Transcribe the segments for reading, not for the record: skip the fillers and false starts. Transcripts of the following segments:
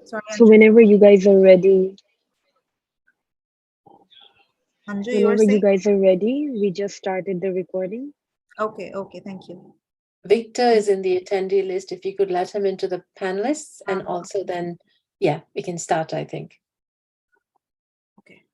Sorry, So whenever you guys are ready, Anju, you were whenever you saying? guys are ready, we just started the recording. Okay, thank you. Victor is in the attendee list. If you could let him into the panelists, and also then, yeah, we can start, I think. Okay.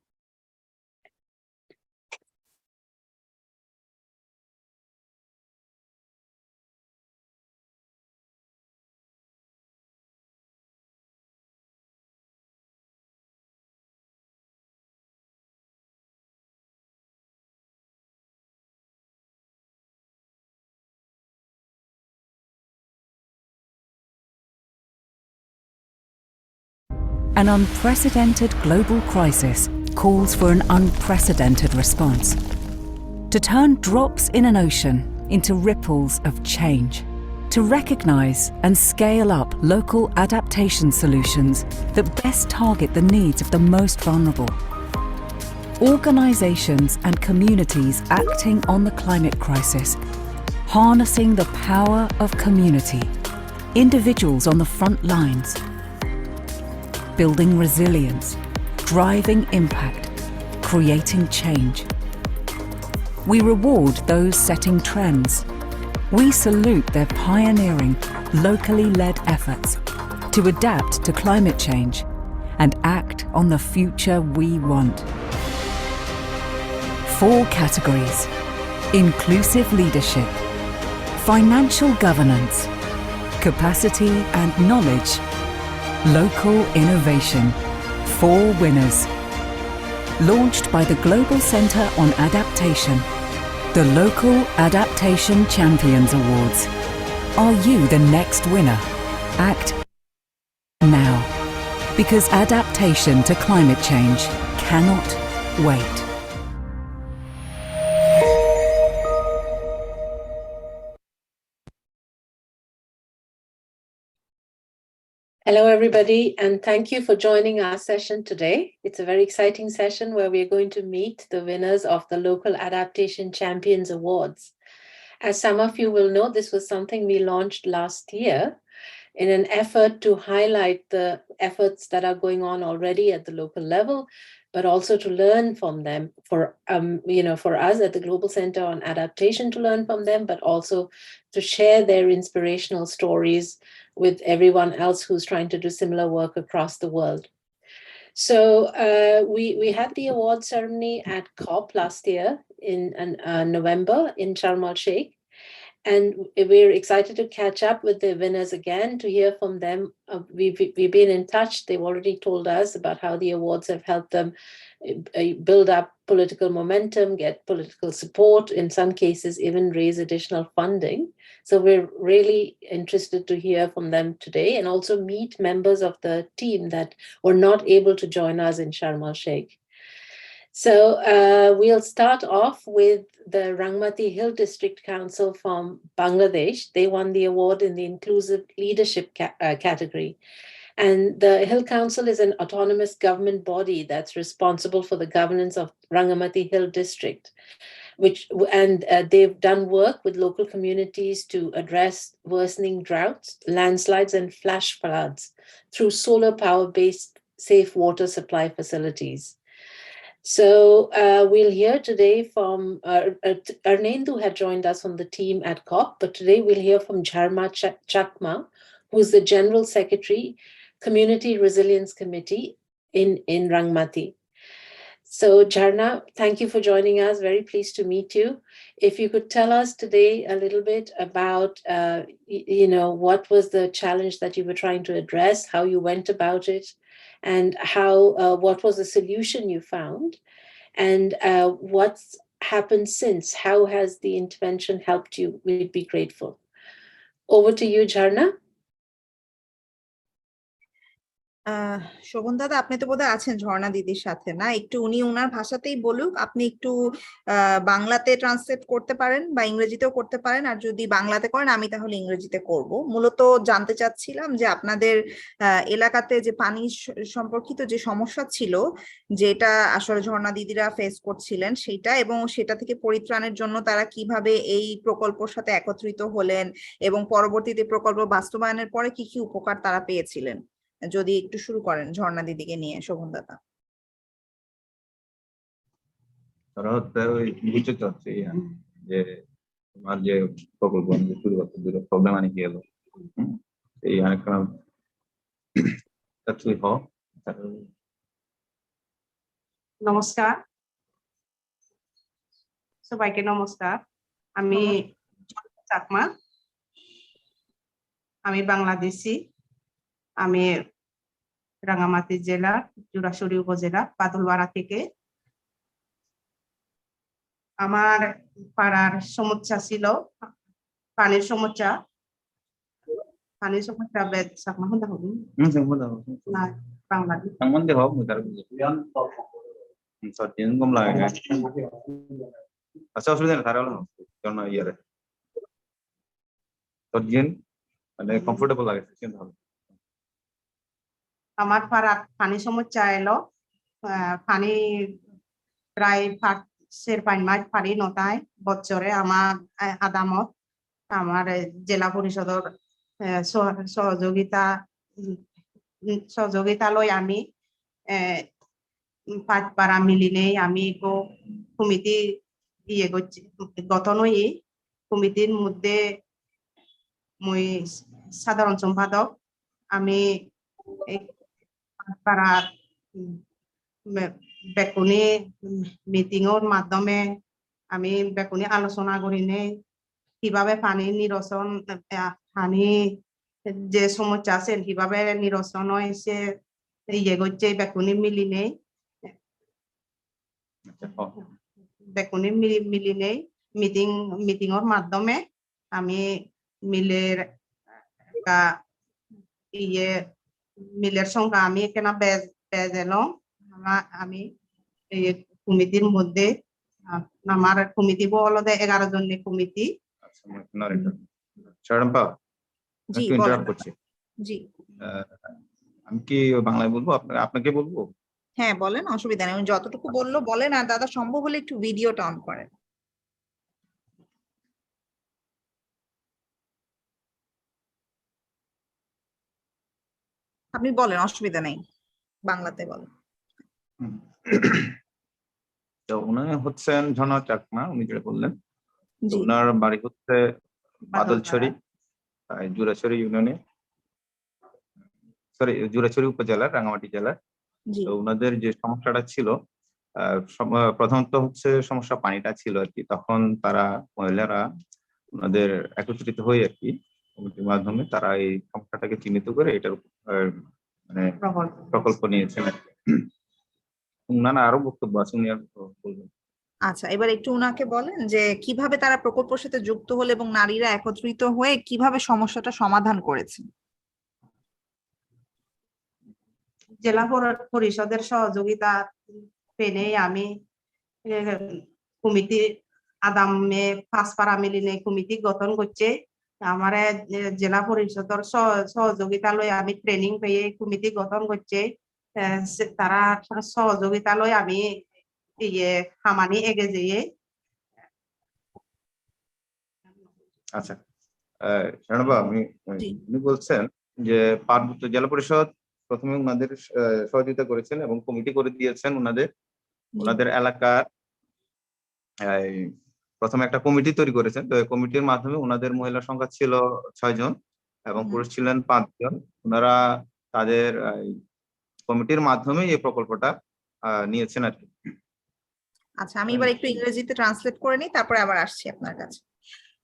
An unprecedented global crisis calls for an unprecedented response. To turn drops in an ocean into ripples of change. To recognise and scale up local adaptation solutions that best target the needs of the most vulnerable. Organisations and communities acting on the climate crisis, harnessing the power of community. Individuals on the front lines. Building resilience, driving impact, creating change. We reward those setting trends. We salute their pioneering, locally led efforts to adapt to climate change and act on the future we want. 4 categories: inclusive leadership, financial governance, capacity and knowledge, local innovation. 4 winners. Launched by the Global Centre on Adaptation, the Local Adaptation Champions Awards. Are you the next winner? Act now, because adaptation to climate change cannot wait. Hello, everybody, and thank you for joining our session today. It's a very exciting session where we're going to meet the winners of the Local Adaptation Champions Awards. As some of you will know, this was something we launched last year in an effort to highlight the efforts that are going on already at the local level, but also to learn from them for us at the Global Centre on Adaptation to learn from them, but also to share their inspirational stories with everyone else who's trying to do similar work across the world. So we had the award ceremony at COP last year in November in Sharm el-Sheikh. And we're excited to catch up with the winners again, to hear from them. We've been in touch. They've already told us about how the awards have helped them build up political momentum, get political support, in some cases even raise additional funding. So we're really interested to hear from them today, and also meet members of the team that were not able to join us in Sharm el-Sheikh. So we'll start off with the Rangmati Hill District Council from Bangladesh. They won the award in the Inclusive Leadership category. And the Hill Council is an autonomous government body that's responsible for the governance of Rangamati Hill District, they've done work with local communities to address worsening droughts, landslides, and flash floods through solar power-based safe water supply facilities. So we'll hear today from Arnendu had joined us on the team at COP, but today we'll hear from Jharma Chakma, who's the General Secretary, Community Resilience Committee in Rangmati. So Jharna, thank you for joining us. Very pleased to meet you. If you could tell us today a little bit about, what was the challenge that you were trying to address, how you went about it, and what was the solution you found, and what's happened since? How has the intervention helped you? We'd be grateful. Over to you, Jharna. Sovan দাদা, আপনি তো বোধহয় আছেন ঝর্ণা দিদির সাথে, না? একটু উনি ওনার ভাষাতেই বলুক, আপনি একটু বাংলাতে ট্রান্সলেট করতে পারেন বা ইংরেজিতেও করতে পারেন। আর যদি বাংলাতে করেন আমি তাহলে ইংরেজিতে করব। মূলত জানতে চাচ্ছিলাম যে আপনাদের এলাকাতে যে পানি সম্পর্কিত যে সমস্যা ছিল, যেটা আসলে ঝর্ণা দিদিরা ফেস করছিলেন সেটা, এবং সেটা থেকে পরিত্রাণের জন্য তারা কিভাবে এই প্রকল্পের সাথে একত্রিত হলেন এবং পরবর্তীতে প্রকল্প বাস্তবায়নের পরে কি কি উপকার তারা পেয়েছিলেন। যদি একটু শুরু করেন ঝর্ণা দিদিকে নিয়ে, শোভন দাদা। তারা হচ্ছে ওই বুঝতে চাচ্ছি যে তোমার যে প্রকল্প যে শুরু করতে দুটো প্রবলেম আনি গেল এই অনেকটা চাচ্ছি হ নমস্কার, সবাইকে নমস্কার। আমি চাকমা, আমি বাংলাদেশি। আমি রাঙ্গামাটি জেলার জুরাছড়ি উপজেলা পাতুলপাড়া থেকে। আমার পাড়ার সমস্যা ছিল পানির সমস্যা। বেদ চাকমা হতে হবে না বাংলাদেশ সম্বন্ধে হোক সত্যি কম লাগে আচ্ছা অসুবিধা নেই তারা জন্য ইয়ারে সত্যিন মানে কমফোর্টেবল লাগে কিন্তু হবে। আমার পাড়ার পানি সমস্যা এলো পানি প্রায় 5 মাস পানি নতায় বছরে। আমার আদামত আমার জেলা পরিষদের সহযোগিতা লই আমি 5 পাড়া মিলিনে আমি কমিটি ইয়ে করছি, গঠন হই। কমিটির মধ্যে মই সাধারণ সম্পাদক। আমি পাড়ার বেকুনি মিটিংয়ের মাধ্যমে আমি বেকুনি আলোচনা করি নেই কিভাবে পানি নিরসন, পানি যে সমস্যা আছে কিভাবে নিরসন হয়েছে ইয়ে করছে বেকুনি মিলি নেই। বেকুনি মিলি নেই মিটিংয়ের মাধ্যমে আমি মিলের ইয়ে মিলের সংখ্যা আমি কেন বেজ এলাম। আমি কমিটির মধ্যে আমার কমিটি বলো 11 জনের কমিটি। জি করছি। জি আমি কি বাংলায় বলবো আপনাকে বলবো? হ্যাঁ বলেন, অসুবিধা নেই। যতটুকু বললো বলেন। আর দাদা সম্ভব হলে একটু ভিডিওটা অন করেন। আপনি বলেন, অসুবিধা নেই, বাংলাতে বলেন। তো উনি হচ্ছেন ঝর্ণা চাকমা, উনি যেটা বললেন। জি ওনার বাড়ি হচ্ছে বাদলছড়ি, জুরাছড়ি ইউনিয়নে, সরি জুরাছড়ি উপজেলার রাঙ্গামাটি জেলার। জি তো ওনাদের যে সমস্যাটা ছিল প্রথমত হচ্ছে সমস্যা পানিটা ছিল আর কি। তখন তারা মহিলারা ওনাদের একত্রিত হয়ে আর কি কমিটির মাধ্যমে তারা এই সমস্যাটাকে চিহ্নিত করে এটার মানে প্রকল্প নিয়েছেন আর কি। উনার আরো বক্তব্য আছে, উনি আর বলবেন। আচ্ছা, এবার একটু উনাকে বলেন যে কিভাবে তারা প্রকল্পের সাথে যুক্ত হলো এবং নারীরা একত্রিত হয়ে কিভাবে সমস্যাটা সমাধান করেছেন। জেলা পরিষদের সহযোগিতা পেনে আমি কমিটি আদামে 5 পাড়া মিলিনে কমিটি গঠন করছে। আমার জেলা পরিষদের সহযোগিতা লই আমি ট্রেনিং পেয়ে কমিটি গঠন করছে। তারা সহযোগিতা লই আমি ইয়ে হামানি এগে যেয়ে। আচ্ছা শরণবা, উনি বলছেন যে পার্বত্য জেলা পরিষদ প্রথমে ওনাদের সহযোগিতা করেছেন এবং কমিটি করে দিয়েছেন ওনাদের এলাকার। প্রথমে একটা কমিটি তৈরি করেছেন। তো এই কমিটির মাধ্যমে ওনাদের মহিলা সংখ্যা ছিল 6 জন এবং পুরুষ ছিলেন 5 জন। ওনারা তাদের কমিটির মাধ্যমে এই প্রকল্পটা নিয়েছেন আর কি। আচ্ছা, আমি এবার একটু ইংরেজিতে ট্রান্সলেট করে নিই, তারপরে আবার আসছি আপনার কাছে।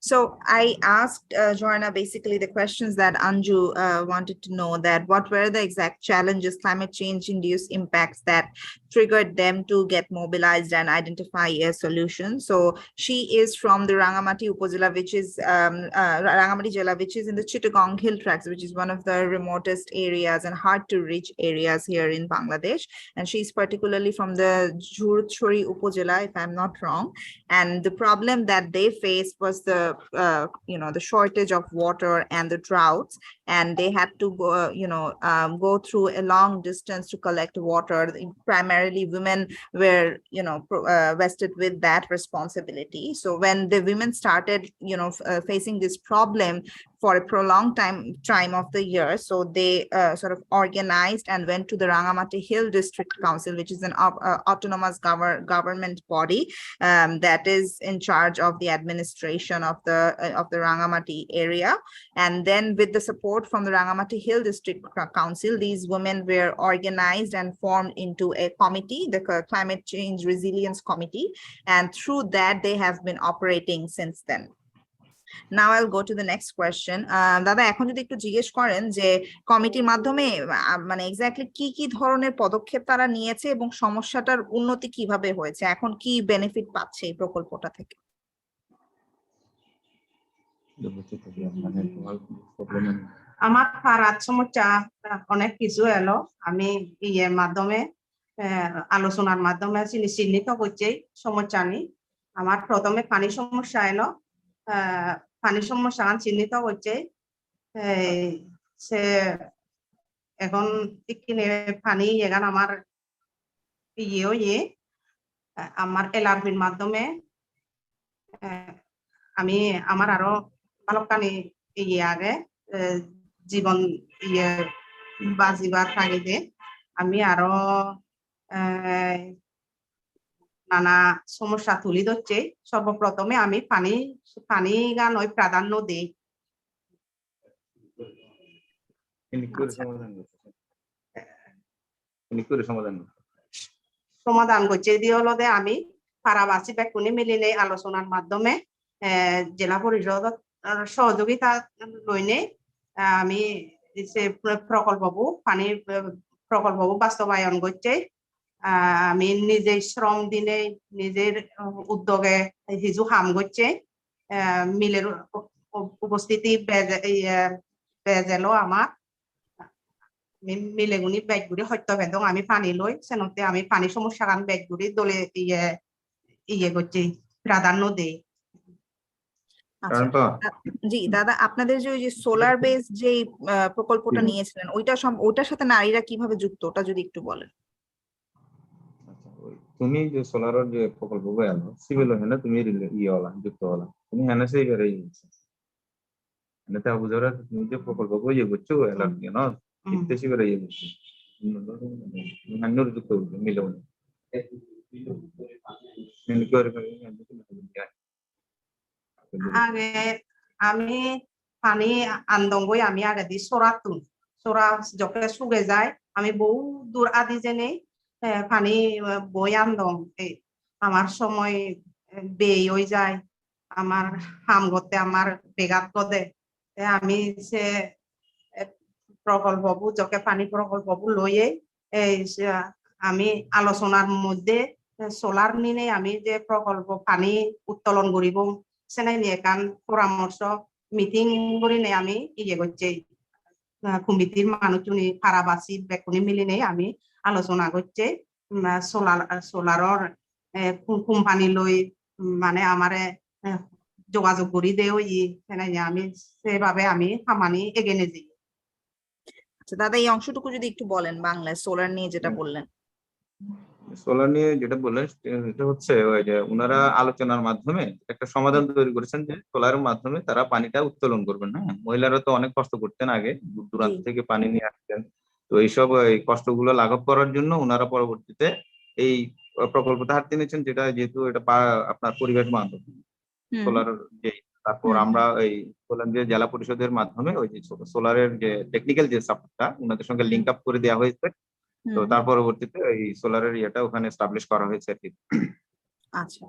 So I asked Joanna basically the questions that Anju wanted to know, that what were the exact challenges, climate change induced impacts that triggered them to get mobilized and identify a solution. So she is from the Rangamati Upazila, which is Rangamati Jela, which is in the Chittagong Hill Tracts, which is one of the remotest areas and hard to reach areas here in Bangladesh. And she's particularly from the Jhurchori Upazila, if I'm not wrong. And the problem that they faced was the the shortage of water and the droughts, and they had to go go through a long distance to collect water. Primarily women were vested with that responsibility. So when the women started facing this problem for a prolonged time of the year, so they sort of organized and went to the Rangamati Hill District Council, which is an autonomous government body that is in charge of the administration of the Rangamati area. And then with the support from the Rangamati Hill District Council, these women were organized and formed into a committee, the Climate Change Resilience Committee, and through that they have been operating since then. Now I'll go to the next question. দাদা এখন যদি একটু জিজ্ঞেস করেন যে কমিটির মাধ্যমে মানে এক্স্যাক্টলি কি কি ধরনের পদক্ষেপ তারা নিয়েছে এবং সমস্যাটার উন্নতি কিভাবে হয়েছে, এখন কি বেনিফিট পাচ্ছে এই প্রকল্পটা থেকে? আমার পাড়ার সমস্যা অনেক কিছু এলো, আমি ইয়ের মাধ্যমে আলোচনার মাধ্যমে চিহ্নিত করছি সমস্যা নিয়ে। আমার প্রথমে পানি সমস্যা এলো, পানি সমস্যা চিহ্নিত করছে। সে এখন পানি এখানে আমার আমার এলআরবির মাধ্যমে আমি আমার আরো ভালোখানি আগে জীবন বাজিবার তাগিদে আমি আরো নানা সমস্যা তুলি ধরছে। সর্বপ্রথমে আমি পানি গান ওই প্রাধান্য দিই। সমাধান করছে দিয়ে হলো যে আমি পাড়াবাসী বেকুনি মিলিয়ে আলোচনার মাধ্যমে জেলা পরিষদ সহযোগিতা লইনে আমি পানি প্রকল্প বাস্তবায়ন করছে। আমি নিজে শ্রম দিনে নিজের উদ্যোগে হিজু হাম করছে। মিলের উপস্থিতি বেজেলো আমার মিলেগুনি বেগগুড়ি সত্য বেদং আমি পানি লই সেনতে আমি পানি সমস্যা গান বেগগুড়ি দলে করছি প্রাধান্য দেই। জি দাদা, আপনাদের যে ওই যে সোলার বেস যে প্রকল্পটা নিয়েছিলেন ওইটার সাথে নারীরা কিভাবে যুক্ত, ওটা যদি একটু বলেন। তুমি যে সোলারের যে প্রকল্প গেলো সিভিল হয় না, তুমি যুক্ত হলা, তুমি হ্যাঁ সেই বেড়ে এনে বুঝারা তুমি যে প্রকল্প করছো এলার না বেশি বেড়ে করছো যুক্ত মিলে আগে আমি পানি আন্দঙ্গই আমি আগে দি সোরা যখন শুকে যায় আমি বহু দূর আদি জেনে পানি বই আন্দং আমার সময় বেই হয়ে যায়, আমার হাম করতে আমার বেগাত গদে। আমি সে প্রকল্পবু যকে পানি প্রকল্পবু লইয়ে আমি আলোচনার মধ্যে সোলার নিয়ে আমি যে প্রকল্প পানি উত্তোলন করিব সেনে নিয়ে কান পরামর্শ মিটিং করে আমি করছি। কমিটির মানুষজনী পাড়াবাসী বেকুনি মিলিনে আমি আলোচনা করছে সোলারর কোম্পানি লই মানে আমারে যোগাযোগ করি দেও আমি সেভাবে আমি খামানি এগিয়ে যাই। আচ্ছা দাদা, এই অংশটুকু যদি একটু বলেন বাংলায় সোলার নিয়ে যেটা বললেন। সোলার নিয়ে যেটা বললেন এটা হচ্ছে ওই যে ওনারা আলোচনার মাধ্যমে একটা সমাধান তৈরি করেছেন যে সোলারের মাধ্যমে তারা পানিটা উত্তোলন করবেন। হ্যাঁ, মহিলারা তো অনেক কষ্ট করতেন আগে, দূর দূরান্ত থেকে পানি নিয়ে আসতেন। তো এইসব কষ্টগুলো লাঘব করার জন্য ওনারা পরবর্তীতে এই প্রকল্পটা হাতে নিয়েছেন, যেটা যেহেতু এটা আপনার পরিবেশ বান্ধব সোলার যে। তারপর আমরা এই বললাম যে জেলা পরিষদের মাধ্যমে ওই যে সোলারের যে টেকনিক্যাল যে সাপোর্টটা ওনাদের সঙ্গে লিঙ্ক আপ করে দেওয়া হয়েছে। তো তার পরবর্তীতে এই সোলারের ইয়েটা ওখানে এস্টাবলিশ করা হয়েছে আর কি। আচ্ছা,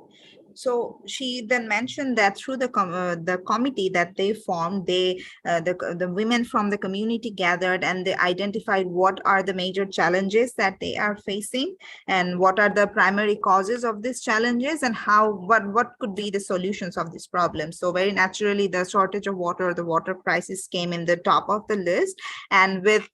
So she then mentioned that through the committee that they formed, the women from the community gathered and they identified what are the major challenges that they are facing and what are the primary causes of these challenges and what could be the solutions of this problem. So very naturally, the shortage of water, the water crisis came in the top of the list, and with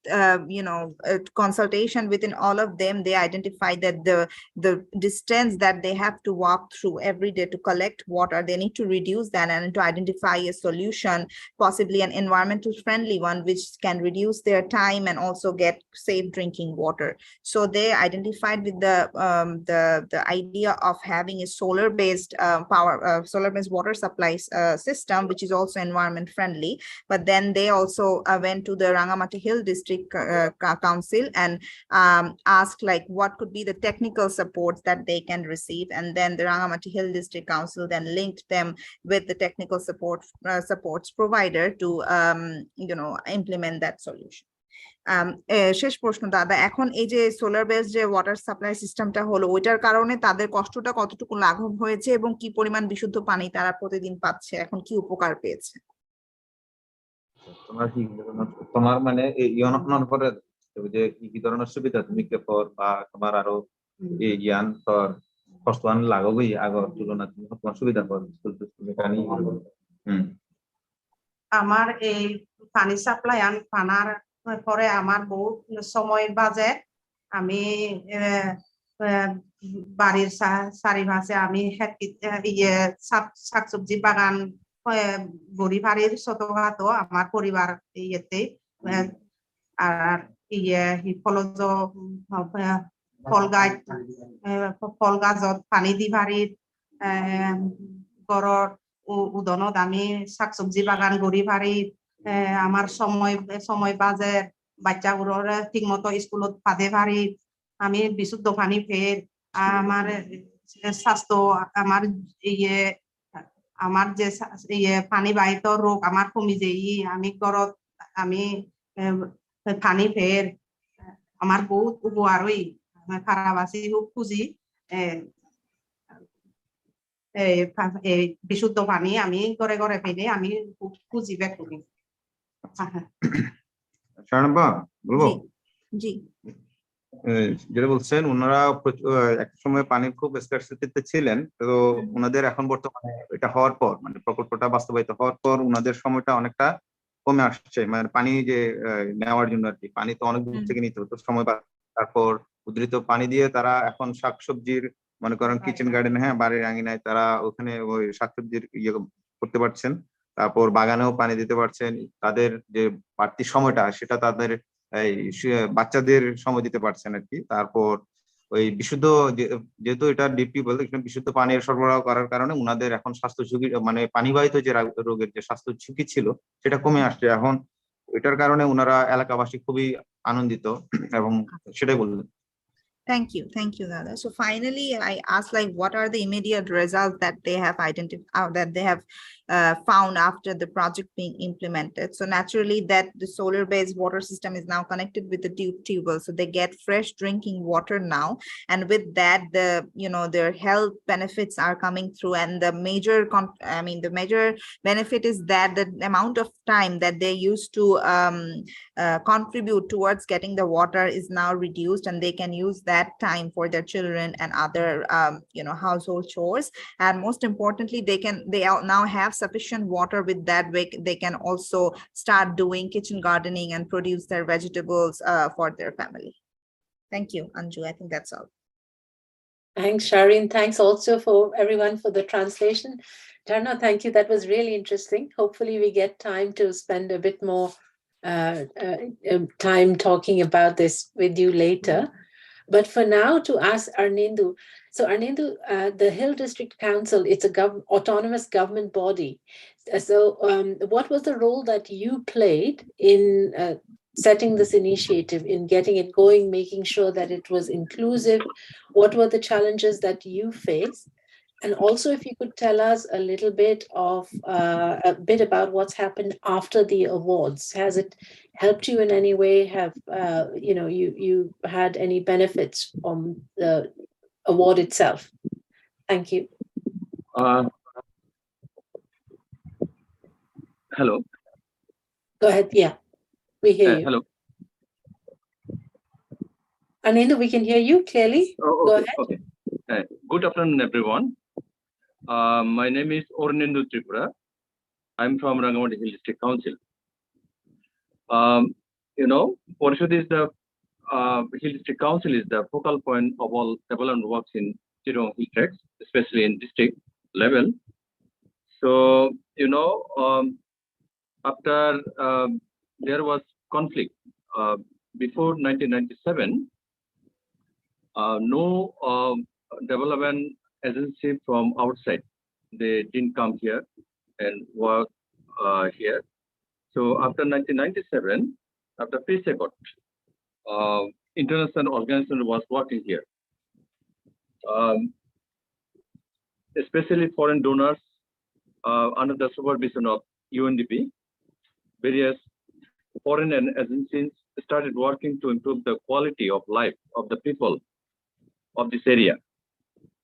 consultation within all of them, they identified that the distance that they have to walk through every day to collect water, they need to reduce that and to identify a solution, possibly an environmental friendly one, which can reduce their time and also get safe drinking water. So they identified with the idea of having a solar-based solar-based water supply system, which is also environment friendly. But then they also went to the Rangamati Hill District Council and asked like what could be the technical supports that they can receive, and then the Rangamati Hill District Council then linked them with the technical supports provider to implement that solution. শেষ প্রশ্ন দাদা, এখন এই যে solar based যে water supply সিস্টেমটা হলো, ওইটার কারণে তাদের কষ্টটা কতটুকু লাঘব হয়েছে এবং কি পরিমাণ বিশুদ্ধ পানি তারা প্রতিদিন পাচ্ছে, এখন কি উপকার পেয়েছে? তোমার মানে ইয়নখন করে যে কি ধরনের সুবিধা তুমি কেপর বা তোমার আরো এই জ্ঞান তোর কষ্টবান লাগবই আগর তুলনা তুমি তোমার সুবিধা কর পানি। আমার এই পানি সাপ্লাই আনার পরে আমার বহুত সময় বাজে। আমি বাড়ির চারিপাশে আমি শাকসবজি বাগান গড়ি ফাড়ির ছোটখাটো আমার পরিবার ইয়েতে, আর ফলজ ফল গাছত পানি দি ফাড়ির গড়ৰ উদনত আমি শাকসবজি বাগান গড়ি ফাড়ি আমার সময় বাজে, বাচ্চাগুলোর ঠিক মতো স্কুলত পাঠে পারি, আমি বিশুদ্ধ পানি ফের আমার স্বাস্থ্য আমার আমার যে পানি বাহিত রোগ আমার কমি যাই, আমি ঘরত আমি পানি ফের আমার বহুত উপকার হই। খারাপ আছি খুব খুঁজি বিশুদ্ধ পানি আমি ঘরে ঘরে পেলে আমি খুব খুঁজি ব্যাক করি। বলবো জি, যেটা বলছেন ওনারা এক সময় পানির খুব স্কারসিটিতে ছিলেন, তো ওনাদের এখন বর্তমানে এটা হওয়ার পর মানে প্রকল্পটা বাস্তবায়িত হওয়ার পর ওনাদের সময়টা অনেকটা কমে আসছে, মানে পানি যে নেওয়ার জন্য আর কি, পানি তো অনেক দূর থেকে নিতে হতো সময়। তারপর উদ্ধৃত পানি দিয়ে তারা এখন শাকসবজির মনে করেন কিচেন গার্ডেন, হ্যাঁ বাড়ির আঙিনায় তারা ওখানে ওই শাকসবজির ইয়ে করতে পারছেন, তারপর বাগানেও পানি দিতে পারছেন। তাদের যে বাড়তি সময়টা সেটা তাদের এই বাচ্চাদের সময় দিতে পারছেন আর কি। তারপর ওই বিশুদ্ধ যেহেতু এটা ডিপি বলতে বিশুদ্ধ পানির সরবরাহ করার কারণে উনাদের এখন স্বাস্থ্য ঝুঁকি মানে পানিবাহিত যে রোগের যে স্বাস্থ্য ঝুঁকি ছিল সেটা কমে আসছে এখন। এটার কারণে উনারা এলাকাবাসী খুবই আনন্দিত এবং সেটাই বললেন। Thank you, Dada. So finally, I asked like, what are the immediate results that they have identified, that they have found after the project being implemented? So naturally, that the solar-based water system is now connected with the tube well, so they get fresh drinking water now, and with that, their health benefits are coming through. And the major benefit is that the amount of time that they used to contribute towards getting the water is now reduced, and they can use that time for their children and other household chores. And most importantly, they now have sufficient water. With that, they can also start doing kitchen gardening and produce their vegetables for their family. Thank you, Anju. I think that's all. Thanks, Shireen. Thanks also for everyone for the translation. Dharna, thank you. That was really interesting. Hopefully we get time to spend a bit more time talking about this with you later. But for now, to ask Arnindu. So Arnindu, the Hill District Council, it's a autonomous government body. So what was the role that you played in setting this initiative, in getting it going, making sure that it was inclusive? What were the challenges that you faced? And also, if you could tell us a little bit about what's happened after the awards. Has it helped you in any way? Have you had any benefits from the award itself? Thank you. Hello. Go ahead. Yeah, we hear you. Hello. Arnendu, we can hear you clearly. Oh, Go okay. ahead. Okay. Good afternoon, everyone. My name is Ornendu Tripura. I'm from Rangamati Hill District Council. Porishad is the Hill District Council is the focal point of all development works in Chittagong Hill Tracts, especially in district level. So, after there was conflict before 1997, no development agency from outside, they didn't come here and work here. So after 1997, after peace accord, international organization was working here. Especially foreign donors under the supervision of UNDP, various foreign agencies started working to improve the quality of life of the people of this area.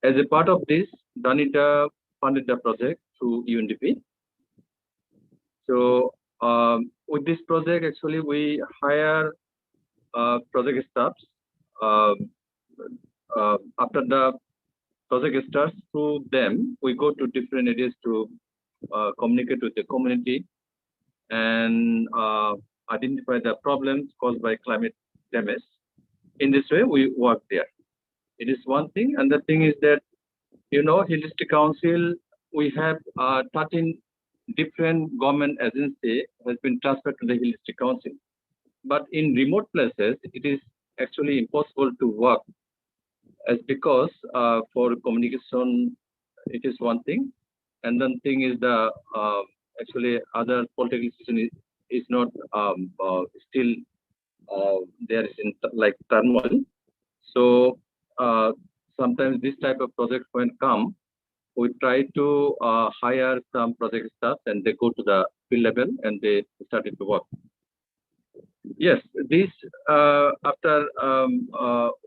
As a part of this, Danita funded the project through UNDP. So with this project, actually, we hire project staffs. After the project starts, through them, we go to different areas to communicate with the community and identify the problems caused by climate damage. In this way, we work there. It is one thing. And the thing is that, Hill District Council, we have 13 different government agencies has been transferred to the Hill District Council. But in remote places, it is actually impossible to work, as because for communication, it is one thing. And then thing is the actually other political situation is not still there is in like turmoil. So sometimes this type of project when come, we try to hire some project staff and they go to the field level and they started to work. Yes, this after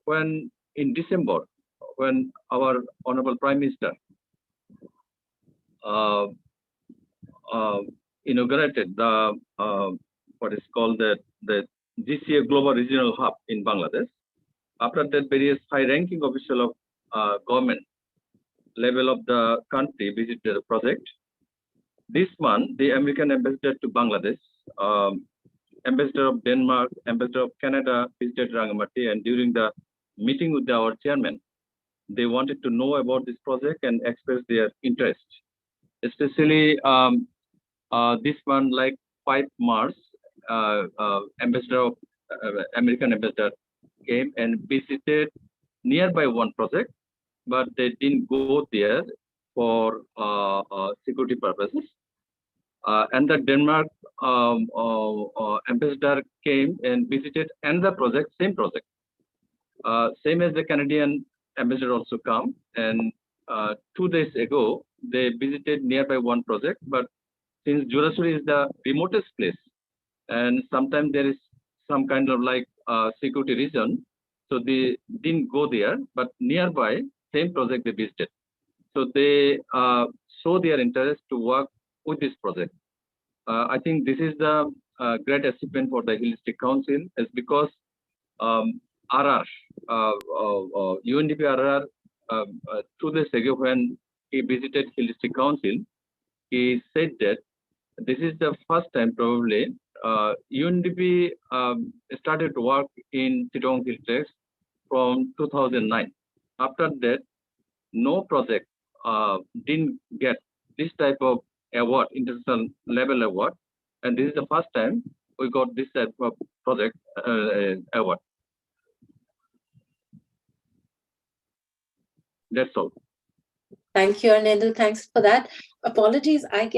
when in December, when our Honorable Prime Minister inaugurated the what is called the GCA Global Regional Hub in Bangladesh. After that, various high-ranking official of government level of the country visited the project. This month, the American ambassador to Bangladesh, ambassador of Denmark, ambassador of Canada visited Rangamati, and during the meeting with our chairman, they wanted to know about this project and express their interest. Especially this one, like 5 March, ambassador of American ambassador came and visited nearby one project, but they didn't go there for security purposes. And the Denmark ambassador came and visited another project, same project. Same as the Canadian ambassador also come, and 2 days ago, they visited nearby one project, but since Jurasuri is the remotest place, and sometimes there is some kind of like security reason, so they didn't go there, but nearby, same project they visited. So they show their interest to work with this project. I think this is the great achievement for the Hill District Council, is because RR, UNDP RR, 2 days ago when he visited Hill District Council, he said that this is the first time probably UNDP started to work in Chittagong Hill Tracts from 2009. After that, no project didn't get this type of award, international level award, and this is the first time we got this type of project award. That's all. Thank you, Arnendu. Thanks for that. Apologies, I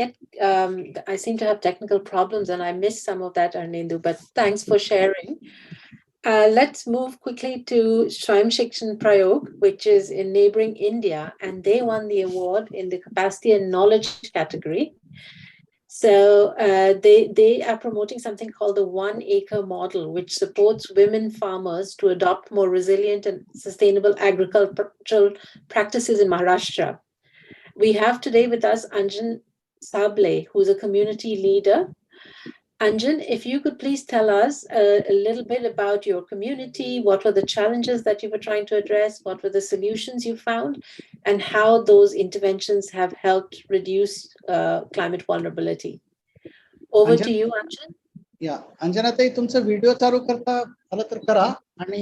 seem to have technical problems and I missed some of that, Arnendu, but thanks for sharing. Let's move quickly to Swayam Shikshan Prayog, which is in neighboring India, and they won the award in the capacity and knowledge category. So they are promoting something called the 1 acre model, which supports women farmers to adopt more resilient and sustainable agricultural practices in Maharashtra. We have today with us Anjan Sable, who's a community leader. Anjan, if you could please tell us a little bit about your community, what were the challenges that you were trying to address, what were the solutions you found, and how those interventions have helped reduce climate vulnerability. Over to you, Anjan. या अंजनाताई तुमचा video चालू करता आलं तर करा आणि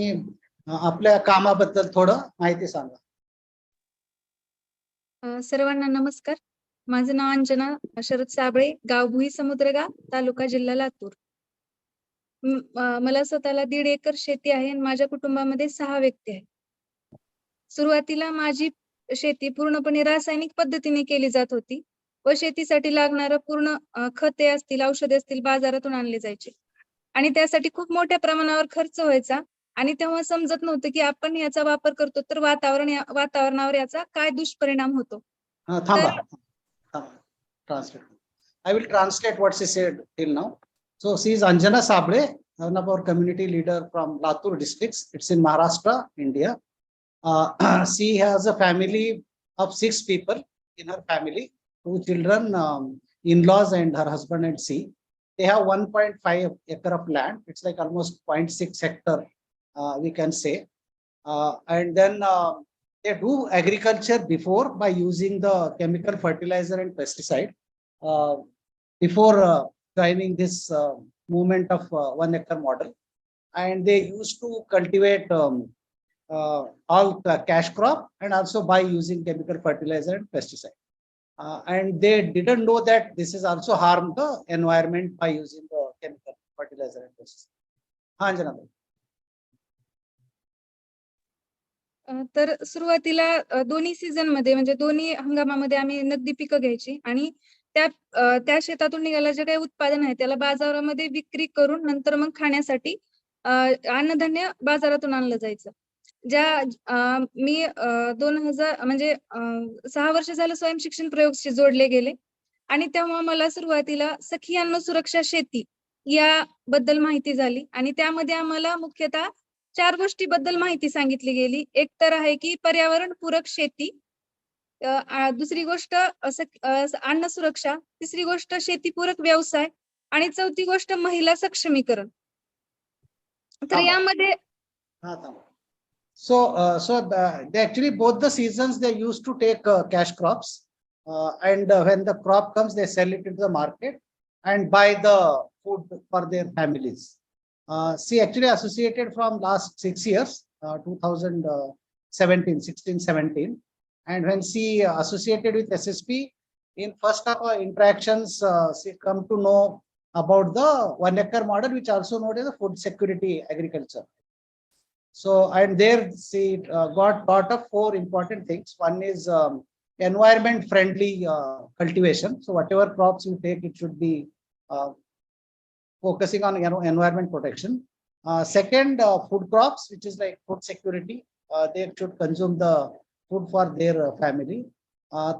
आपल्या कामाबद्दल थोडं माहिती सांगा. सर्वांना नमस्कार. माझं नाव अंजना शरद साबळे, गाव भुई समुद्रगाव, तालुका जिल्हा लातूर. मला स्वतःला 1.5 एकर शेती आहे आणि माझ्या कुटुंबामध्ये 6 व्यक्ती आहेत. सुरुवातीला माझी शेती पूर्णपणे रासायनिक पद्धतीने केली जात होती व शेतीसाठी लागणारं पूर्ण खते असतील, औषधे असतील बाजारातून आणले जायचे आणि त्यासाठी खूप मोठ्या प्रमाणावर खर्च व्हायचा आणि तेव्हा समजत नव्हतं की आपण याचा वापर करतो तर वातावरणावर याचा काय दुष्परिणाम होतो. Translate. I will translate what she said till now. So she is Anjana Sable, one of our community leader from Latur districts. It's in Maharashtra, India. She has a family of 6 people in her family, 2 children, in-laws and her husband and she. They have 1.5 acre of land. It's like almost 0.6 hectare, we can say. And then they do agriculture before by using the chemical fertilizer and pesticide before joining this movement of 1 acre model. And they used to cultivate all the cash crop and also by using chemical fertilizer and pesticide. And they didn't know that this is also harm the environment by using the chemical fertilizer and pesticide. Anjana. तर सुरुवातीला दोन्ही season मध्ये म्हणजे दोन्ही हंगामामध्ये आम्ही नगदी पिकं घ्यायची आणि त्या शेतातून निघायला जे काही उत्पादन आहे त्याला बाजारामध्ये विक्री करून नंतर मग खाण्यासाठी अन्नधान्य बाजारातून आणलं जायचं. मी 2000 म्हणजे 6 वर्ष झालं स्वयं शिक्षण प्रयोगशी जोडले गेले आणि तेव्हा मला सुरुवातीला सखी अन्न सुरक्षा शेती याबद्दल माहिती झाली आणि त्यामध्ये आम्हाला मुख्यतः 4 गोष्टीबद्दल माहिती सांगितली गेली. एक तर आहे की पर्यावरण पूरक शेती, दुसरी गोष्ट अन्न सुरक्षा, तिसरी गोष्ट शेतीपूरक व्यवसाय आणि चौथी गोष्ट महिला सक्षमीकरण. तर यामध्ये So they actually both the seasons they used to take cash crops and when the crop comes they sell it into the market and buy the food for their families. She actually associated from last 6 years, 16-17, and when she associated with SSP, in first of our interactions, she come to know about the 1 acre model, which also known as the food security agriculture. So, and there she got thought of 4 important things. One is environment friendly cultivation. So whatever crops you take, it should be focusing on environment protection. Second, food crops, which is like food security. They should consume the food for their family.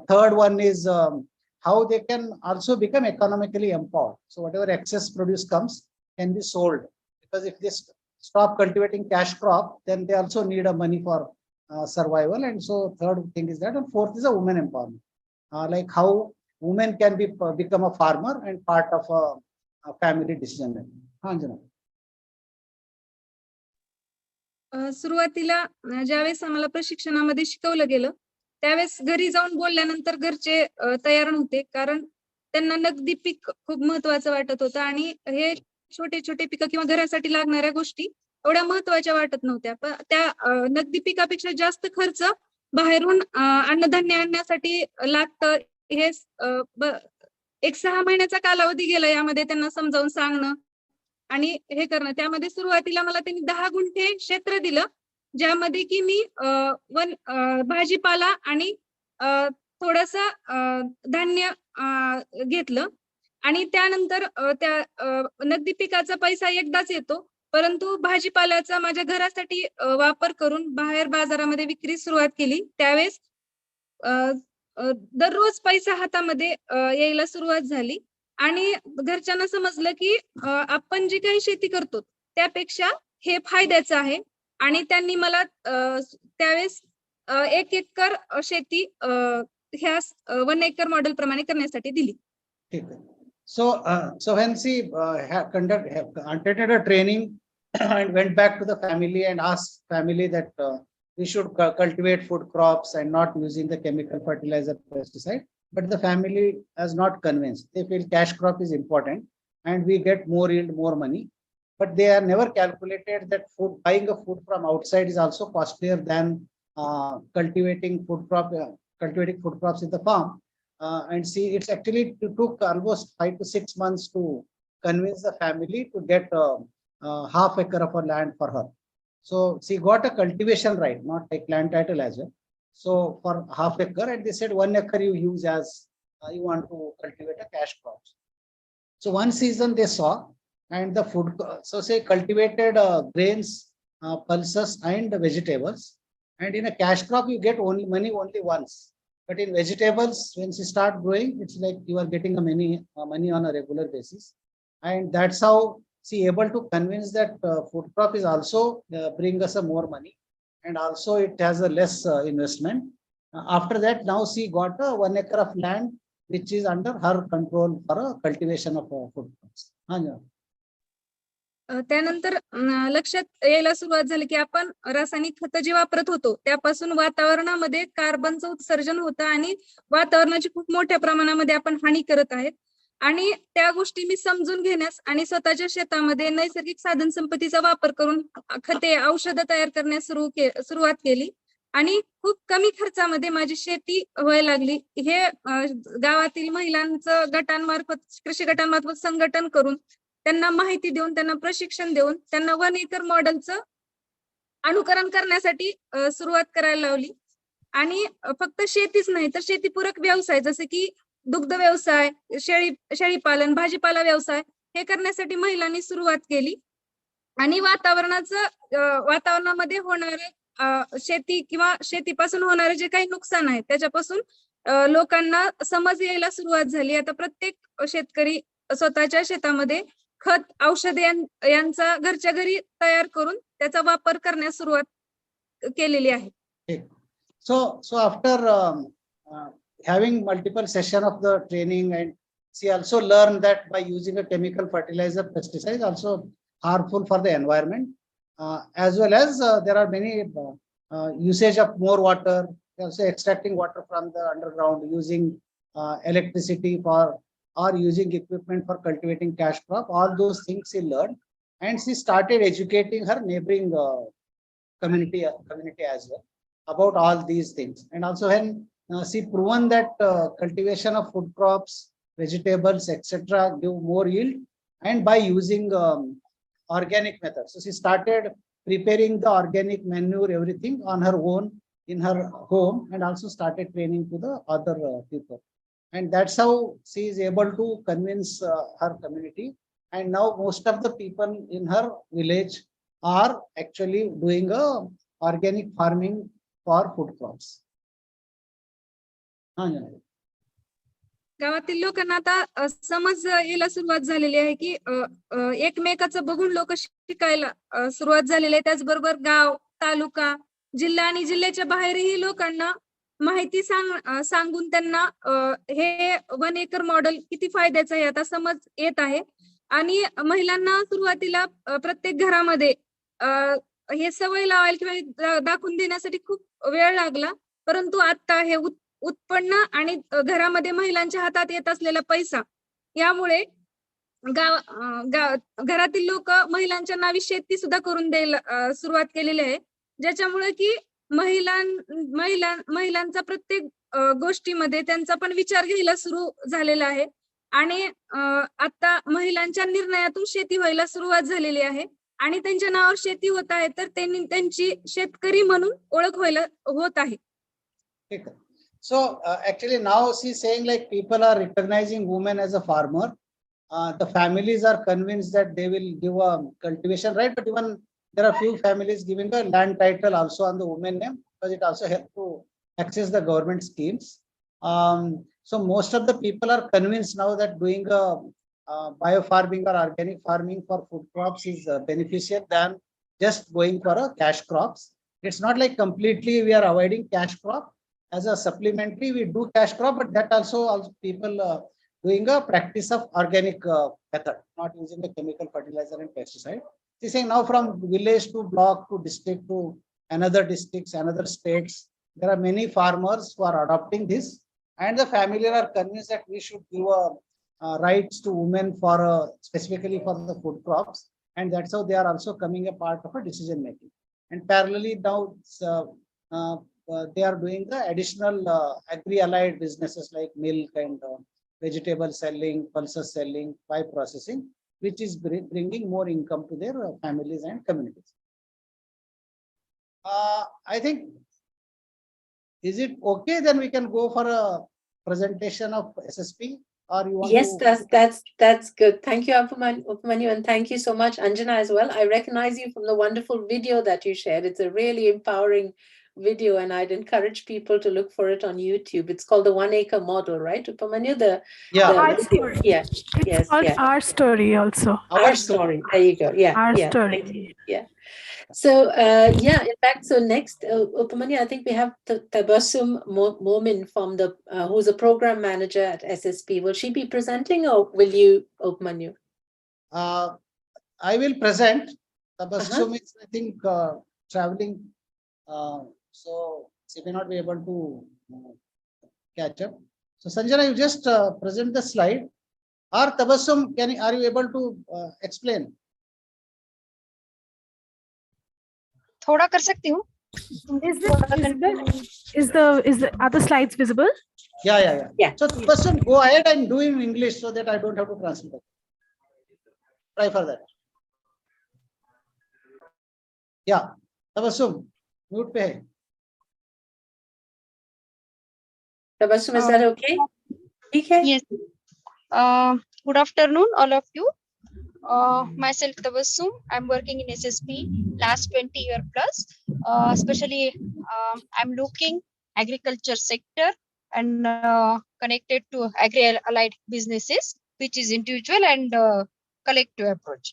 Third one is how they can also become economically empowered. So whatever excess produce comes can be sold, because if they stop cultivating cash crop, then they also need a money for survival. And so third thing is that, and fourth is a women empowerment, like how women can become a farmer and part of a family decision making. Anjana. सुरुवातीला ज्यावेळेस आम्हाला प्रशिक्षणामध्ये शिकवलं गेलं त्यावेळेस घरी जाऊन बोलल्यानंतर घरचे तयार नव्हते, कारण त्यांना नगदी पीक खूप महत्वाचं वाटत होतं आणि हे छोटे छोटे पिकं किंवा घरासाठी लागणाऱ्या गोष्टी एवढ्या महत्वाच्या वाटत नव्हत्या. पण त्या नगदी पिकापेक्षा जास्त खर्च बाहेरून अन्नधान्य आणण्यासाठी लागतं. हे एक 6 महिन्याचा कालावधी गेला यामध्ये त्यांना समजावून सांगणं आणि हे करणं. त्यामध्ये सुरुवातीला मला त्यांनी 10 गुंठे क्षेत्र दिलं, ज्यामध्ये की मी भाजीपाला आणि थोडंसं धान्य घेतलं आणि त्यानंतर त्या नगदी पिकाचा पैसा एकदाच येतो, परंतु भाजीपाल्याचा माझ्या घरासाठी वापर करून बाहेर बाजारामध्ये विक्री सुरुवात केली. त्यावेळेस दररोज पैसा हातामध्ये यायला सुरुवात झाली आणि घरच्यांना समजलं की आपण जी काही शेती करतो त्यापेक्षा हे फायद्याचं आहे आणि त्यांनी मला त्यावेळेस 1 एकर शेती ह्या 1 एकर मॉडेल प्रमाणे करण्यासाठी दिली. ठीक आहे. So when she attended a training and went back to the family and asked family that we should cultivate food crops and not using the chemical fertilizer pesticide, but the family is not convinced. They feel cash crop is important and we get more yield, more money, but they are never calculated that buying a food from outside is also costlier than cultivating food crops in the farm. And see, it's actually took almost 5 to 6 months to convince the family to get half acre of a land for her. So she got a cultivation right, not like land title as well. So for half acre, and they said 1 acre you use as you want to cultivate a cash crops. So one season they saw, and the food, so say cultivated grains, pulses and vegetables. And in a cash crop, you get only money only once. But in vegetables, when you start growing, it's like you are getting a money on a regular basis. And that's how she able to convince that food crop is also bring us a more money. And also it has a less investment. After that, now she got a 1 acre of land, which is under her control for a cultivation of food crops. त्यानंतर लक्षात यायला सुरुवात झाली की आपण रासायनिक खतं जे वापरत होतो त्यापासून वातावरणामध्ये कार्बनचं उत्सर्जन होतं आणि वातावरणाची खूप मोठ्या प्रमाणामध्ये आपण हानी करत आहेत. आणि त्या गोष्टी मी समजून घेण्यास आणि स्वतःच्या शेतामध्ये नैसर्गिक साधन संपत्तीचा वापर करून खते, औषधं तयार करण्यास सुरुवात केली आणि खूप कमी खर्चामध्ये माझी शेती व्हायला लागली. हे गावातील महिलांचं गटांमार्फत, कृषी गटांमार्फत संघटन करून त्यांना माहिती देऊन, त्यांना प्रशिक्षण देऊन, त्यांना 1 एकर मॉडेलचं अनुकरण करण्यासाठी सुरुवात करायला लावली. आणि फक्त शेतीच नाही तर शेतीपूरक व्यवसाय जसे की दुग्ध व्यवसाय, शेळीपालन, भाजीपाला व्यवसाय हे करण्यासाठी महिलांनी सुरुवात केली. आणि वातावरणामध्ये होणारे शेती किंवा शेतीपासून होणारे जे काही नुकसान आहे त्याच्यापासून लोकांना समज यायला सुरुवात झाली. आता प्रत्येक शेतकरी स्वतःच्या शेतामध्ये खत, औषधे यांचा घरच्या घरी तयार करून त्याचा वापर करण्यास सुरुवात केलेली आहे. So after having multiple session of the training, and she also learned that by using a chemical fertilizer, pesticide is also harmful for the environment, as well as there are many usage of more water, also extracting water from the underground, using electricity or using equipment for cultivating cash crop. All those things she learned, and she started educating her neighboring community as well about all these things. And also when she proven that cultivation of food crops, vegetables, etc. give more yield, and by using organic methods. So she started preparing the organic manure, everything on her own in her home, and also started training to the other people. And that's how she is able to convince her community. And now most of the people in her village are actually doing organic farming for food crops. गावातील लोकांना आता समज यायला सुरुवात झालेली आहे की एकमेकाचं बघून लोक शिकायला सुरुवात झालेली आहे. त्याचबरोबर गाव, तालुका, जिल्हा आणि जिल्ह्याच्या बाहेरही लोकांना माहिती सांगून त्यांना हे 1 एकर मॉडेल किती फायद्याचं आहे आता समज येत आहे. आणि महिलांना सुरुवातीला प्रत्येक घरामध्ये हे सवय लावायला किंवा दाखवून देण्यासाठी खूप वेळ लागला. परंतु आता हे उत्पन्न आणि घरामध्ये महिलांच्या हातात येत असलेला पैसा यामुळे घरातील लोक महिलांच्या नावी शेती सुद्धा करून द्यायला सुरुवात केलेली आहे. ज्याच्यामुळे की महिलांचा प्रत्येक गोष्टीमध्ये त्यांचा पण विचार घ्यायला सुरू झालेला आहे. आणि आता महिलांच्या निर्णयातून शेती व्हायला सुरुवात झालेली आहे आणि त्यांच्या नावावर शेती होत आहे तर त्यांनी त्यांची शेतकरी म्हणून ओळख व्हायला होत आहे. So actually now she's saying like people are recognizing women as a farmer. The families are convinced that they will give a cultivation right, but even there are few families giving a land title also on the women name because it also helps to access the government schemes. So most of the people are convinced now that doing a biofarming or organic farming for food crops is beneficial than just going for a cash crops. It's not like completely we are avoiding cash crop. as a supplementary, we do cash crop, but that also people doing a practice of organic method, not using the chemical fertilizer and pesticide. She's saying now from village to block to district to another districts, another states, there are many farmers who are adopting this, and the family are convinced that we should give rights to women for specifically for the food crops, and that's how they are also coming a part of a decision making. And parallelly now they are doing the additional agri-allied businesses like milk and vegetable selling, pulses selling, by processing, which is bringing more income to their families and communities. I think, is it okay? Then we can go for a presentation of SSP, or you want Yes, to... that's good. Thank you, Upamanyu, and thank you so much, Anjana, as well. I recognize you from the wonderful video that you shared. It's a really empowering video, and I'd encourage people to look for it on YouTube. It's called the 1 Acre Model, right, Upamanyu? Yes, Our story also. Our story. There you go. Yeah. Our yeah. story. Yeah. So in fact, so next, Upamanyu, I think we have Tabassum Momin from the who's a program manager at SSP. Will she be presenting, or will you, Upamanyu? I will present. Tabassum is, I think, traveling, so she may not be able to catch up. So Sanjana, you just present the slide. Or Tabassum, are you able to explain? थोड़ा कर सकती हूँ. Is the other slides visible? Yeah. So Tabassum, go ahead and do in English so that I don't have to translate. Try for that. Yeah, Tabassum, mute pe hai. Tabassum, is that okay? Okay. Yes. Good afternoon, all of you. Myself Tabassum. I'm working in SSP last 20 years plus. Especially, I'm looking agriculture sector and connected to agri-allied businesses, which is individual and collective approach.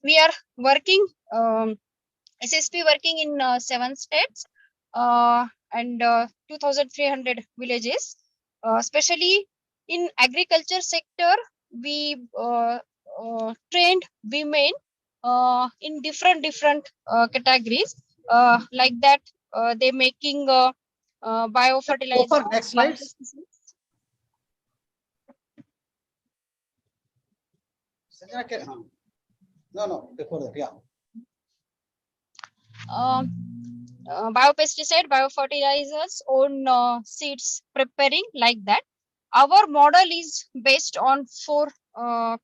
We are working, SSP working in 7 states and 2,300 villages. Especially in agriculture sector, we trained women in different categories. Like that, they making biofertilizer. Go for next slide. No, before that, yeah. Biopesticide, biofertilizers, own seeds preparing, like that. Our model is based on 4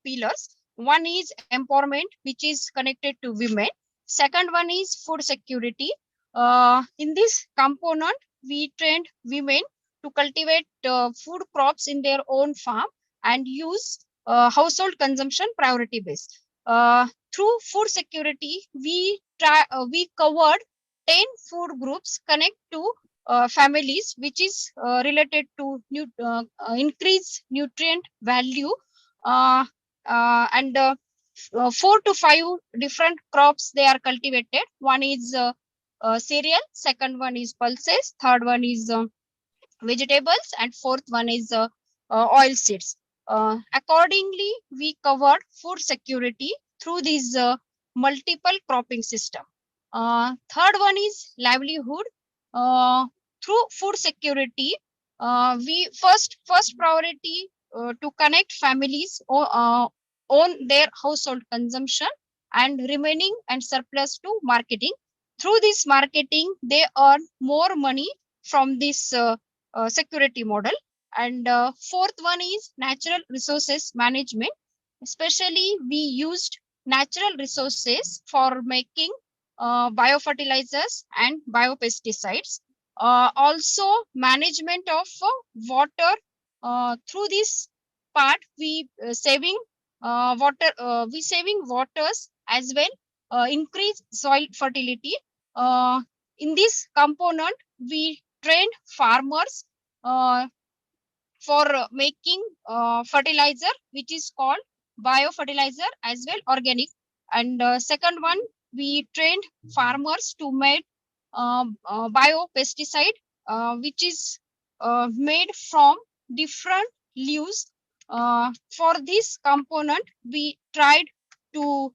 pillars. One is empowerment, which is connected to women. Second one is food security. In this component, we trained women to cultivate food crops in their own farm and use household consumption priority based. Through food security, we covered 10 food groups connect to families, which is related to increased nutrient value, and 4 to 5 different crops they are cultivated. One is cereal, second one is pulses, third one is vegetables, and fourth one is oil seeds. Accordingly, we covered food security through this multiple cropping system. Third one is livelihood. Through food security, we first priority to connect families on their household consumption and remaining and surplus to marketing. Through this marketing, they earn more money from this security model. And fourth one is natural resources management. Especially, we used natural resources for making biofertilizers and biopesticides. Also, management of water. Through this part, we saving waters as well, increase soil fertility. In this component, we trained farmers for making fertilizer, which is called biofertilizer as well, organic. And second one, we trained farmers to make biopesticide which is made from different leaves. For this component, we tried to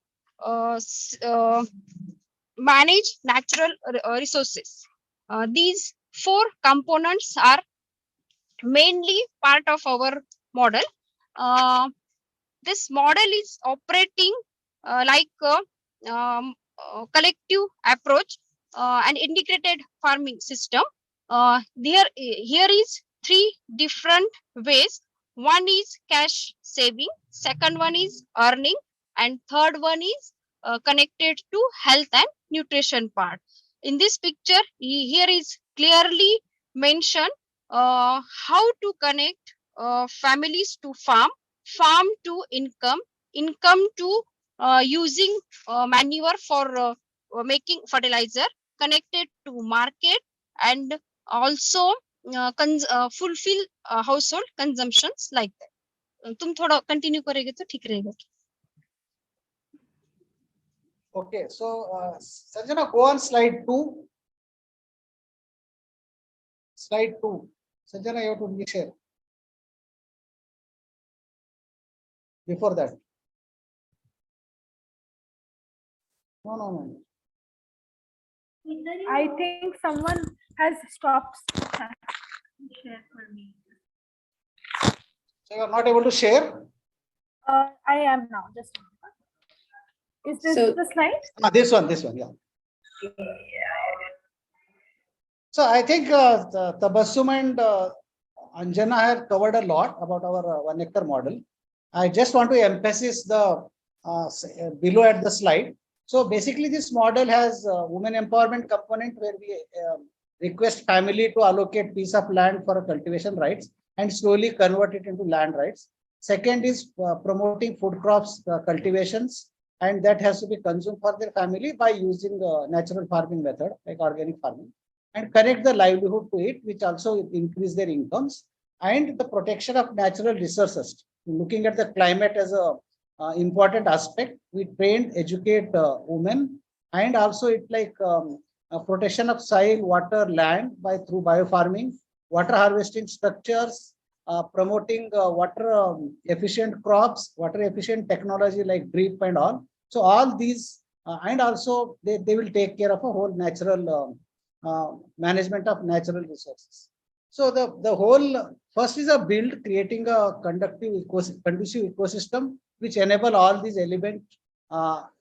manage natural resources. These four components are mainly part of our model. This model is operating like a collective approach, an integrated farming system. Here is three different ways. One is cash saving, second one is earning, and third one is connected to health and nutrition part. In this picture, here is clearly mentioned how to connect families to farm, farm to income, income to using manure for making fertilizer, connected to market, and also fulfill household consumptions like that. तुम थोड़ा continue करेंगे तो ठीक रहेगा. Okay, so Sanjana, go on slide 2. Slide 2. Sanjana, you have to share. Before that. No. I think someone has stopped share for me. So you are not able to share? I am now. Just is this the slide? This one, yeah. So I think Tabassum and Anjana have covered a lot about our 1 hectare model. I just want to emphasize the below at the slide. So basically this model has a women empowerment component where we request family to allocate piece of land for cultivation rights and slowly convert it into land rights. Second is promoting food crops cultivations, and that has to be consumed for their family by using the natural farming method like organic farming, and connect the livelihood to it, which also increase their incomes, and the protection of natural resources. Looking at the climate as a important aspect, we train, educate women, and also it like a protection of soil, water, land by through biofarming, water harvesting structures, promoting water efficient crops, water efficient technology like drip and all. So all these, and also they will take care of a whole natural management of natural resources. So the whole first is a build, creating a conducive ecosystem which enable all these elements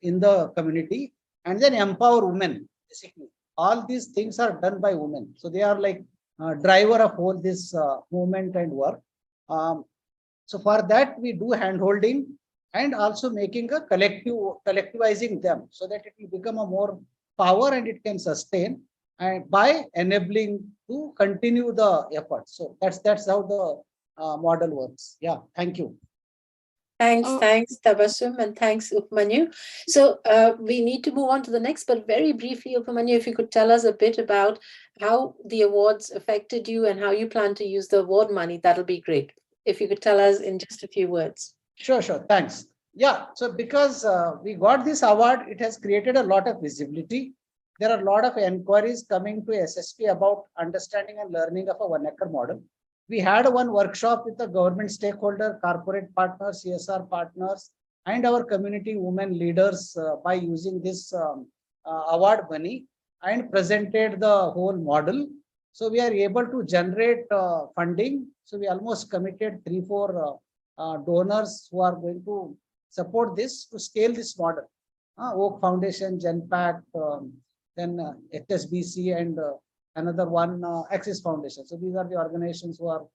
in the community, and then empower women. Basically, all these things are done by women. So they are like driver of whole this movement and work. So for that we do hand holding and also making a collectivizing them so that it will become a more power and it can sustain, and by enabling to continue the effort. So that's how the model works. Yeah, thank you. Thanks, Tabassum, and thanks, Upmanyu. So we need to move on to the next, but very briefly, Upmanyu, if you could tell us a bit about how the awards affected you and how you plan to use the award money, that'll be great. If you could tell us in just a few words. Sure, thanks. Yeah, so because we got this award, it has created a lot of visibility. There are a lot of inquiries coming to SSP about understanding and learning of a 1 hectare model. We had one workshop with the government stakeholder, corporate partners, CSR partners, and our community women leaders by using this award money, and presented the whole model. So we are able to generate funding. So we almost committed 3-4 donors who are going to support this to scale this model. Oak Foundation, GenPact, then HSBC, and another one, Axis Foundation. So these are the organizations who are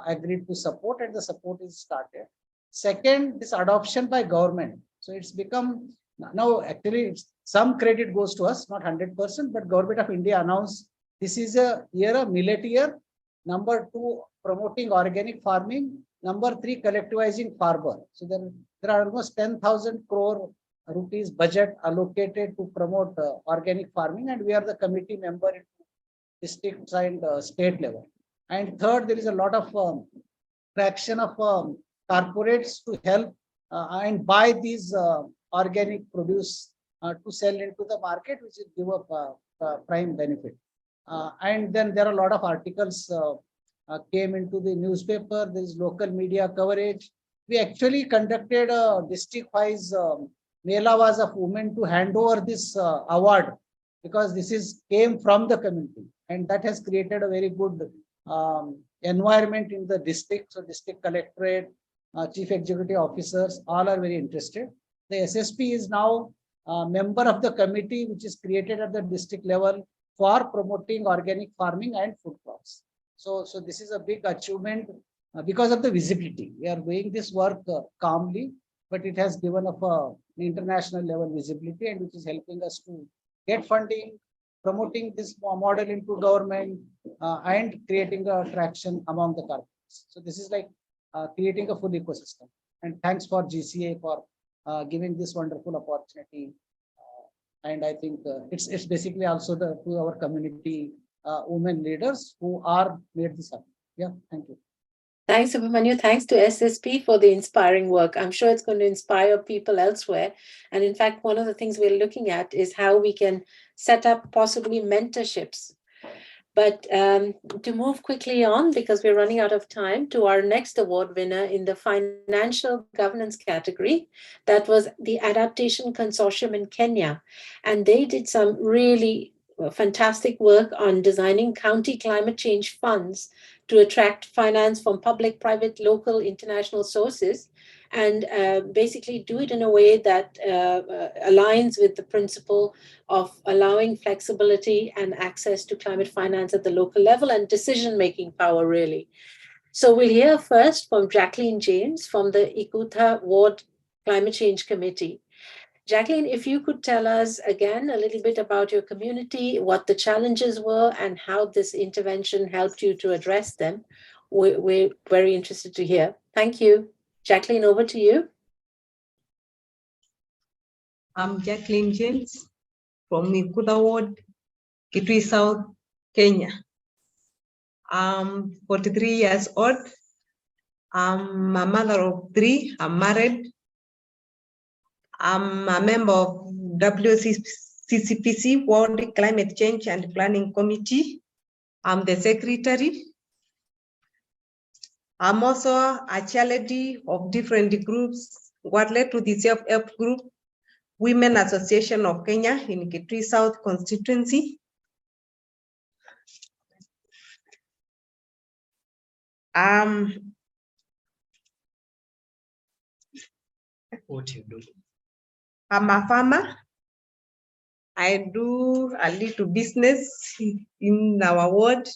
agreed to support, and the support is started. Second, this adoption by government. So it's become now actually some credit goes to us, not 100%, but Government of India announced this is a millet year. Number 2, promoting organic farming. Number 3, collectivizing farmer. So there are almost 10,000 crore rupees budget allocated to promote organic farming, and we are the committee member in district and state level. And third, there is a lot of traction of corporates to help and buy these organic produce to sell into the market, which will give a prime benefit. And then there are a lot of articles came into the newspaper. There is local media coverage. We actually conducted a district-wise Mela was of women to hand over this award, because this came from the community, and that has created a very good environment in the district. So district collectorate, chief executive officers, all are very interested. The SSP is now a member of the committee, which is created at the district level for promoting organic farming and food crops. So this is a big achievement because of the visibility. We are doing this work calmly, but it has given up an international level visibility, and which is helping us to get funding, promoting this model into government, and creating a traction among the corporates. So this is like creating a full ecosystem. And thanks for GCA for giving this wonderful opportunity. And I think it's basically also to our community women leaders who are made this happen. Yeah, thank you. Thanks, Abhimanyu. Thanks to SSP for the inspiring work. I'm sure it's going to inspire people elsewhere. And in fact, one of the things we're looking at is how we can set up possibly mentorships. But to move quickly on, because we're running out of time, to our next award winner in the financial governance category, that was the Adaptation Consortium in Kenya. And they did some really fantastic work on designing county climate change funds to attract finance from public, private, local, international sources, and basically do it in a way that aligns with the principle of allowing flexibility and access to climate finance at the local level and decision-making power, really. So we'll hear first from Jacqueline James from the Ikuta Ward Climate Change Committee. Jacqueline, if you could tell us again a little bit about your community, what the challenges were, and how this intervention helped you to address them, we're very interested to hear. Thank you. Jacqueline, over to you. I'm Jacqueline James from Ikuta Ward, Kitui South, Kenya. I'm 43 years old. I'm a mother of 3. I'm married. I'm a member of WCCPC World Climate Change and Planning Committee. I'm the secretary. I'm also a chairlady of different groups. What led to the self-help group, Women Association of Kenya in Kitui South constituency. What you do? I'm a farmer. I do a little business in our ward.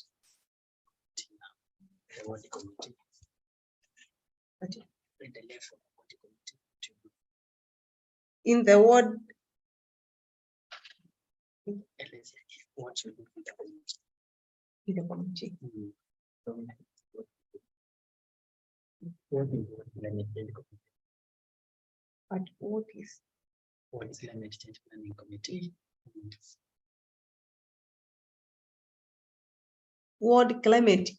In the ward. What you do In the community. But what is climate change planning committee? World Climate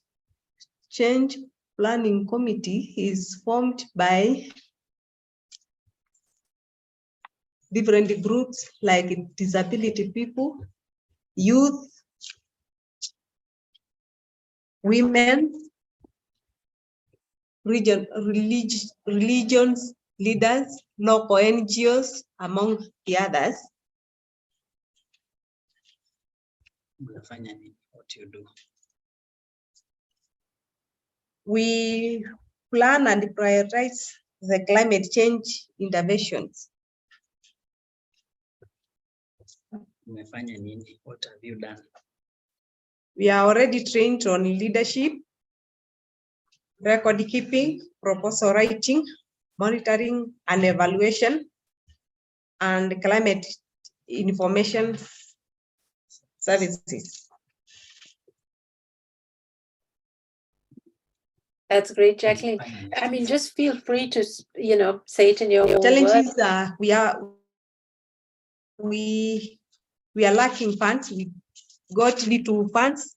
Change Planning Committee is formed by different groups like disability people, youth, women, religions leaders, local NGOs, among the others. What you do? We plan and prioritize the climate change interventions. What have you done? We are already trained on leadership, record keeping, proposal writing, monitoring and evaluation, and climate information services. That's great, Jacqueline. I mean, just feel free to, say it in your own Challenges words. we are lacking funds. We got little funds.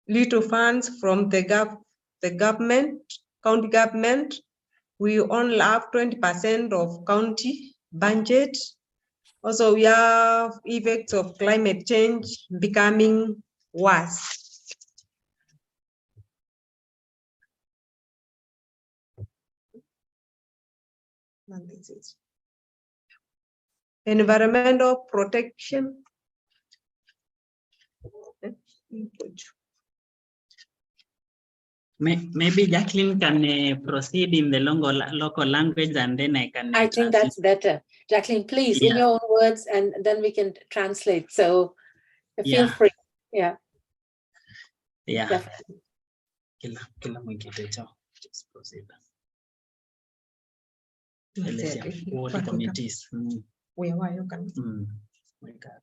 Little funds from the the government, county government, we only have 20% of county budget. Also, we have effects of climate change becoming worse. And this is environmental protection. Maybe Jacqueline can proceed in the local language, and then I can. I think that's better. Jacqueline, please, in your own words, and then we can translate. So feel free. Yeah. Yeah. Definitely. Kila mwingine chao. Just proceed. Ward committees. Where you can. My God.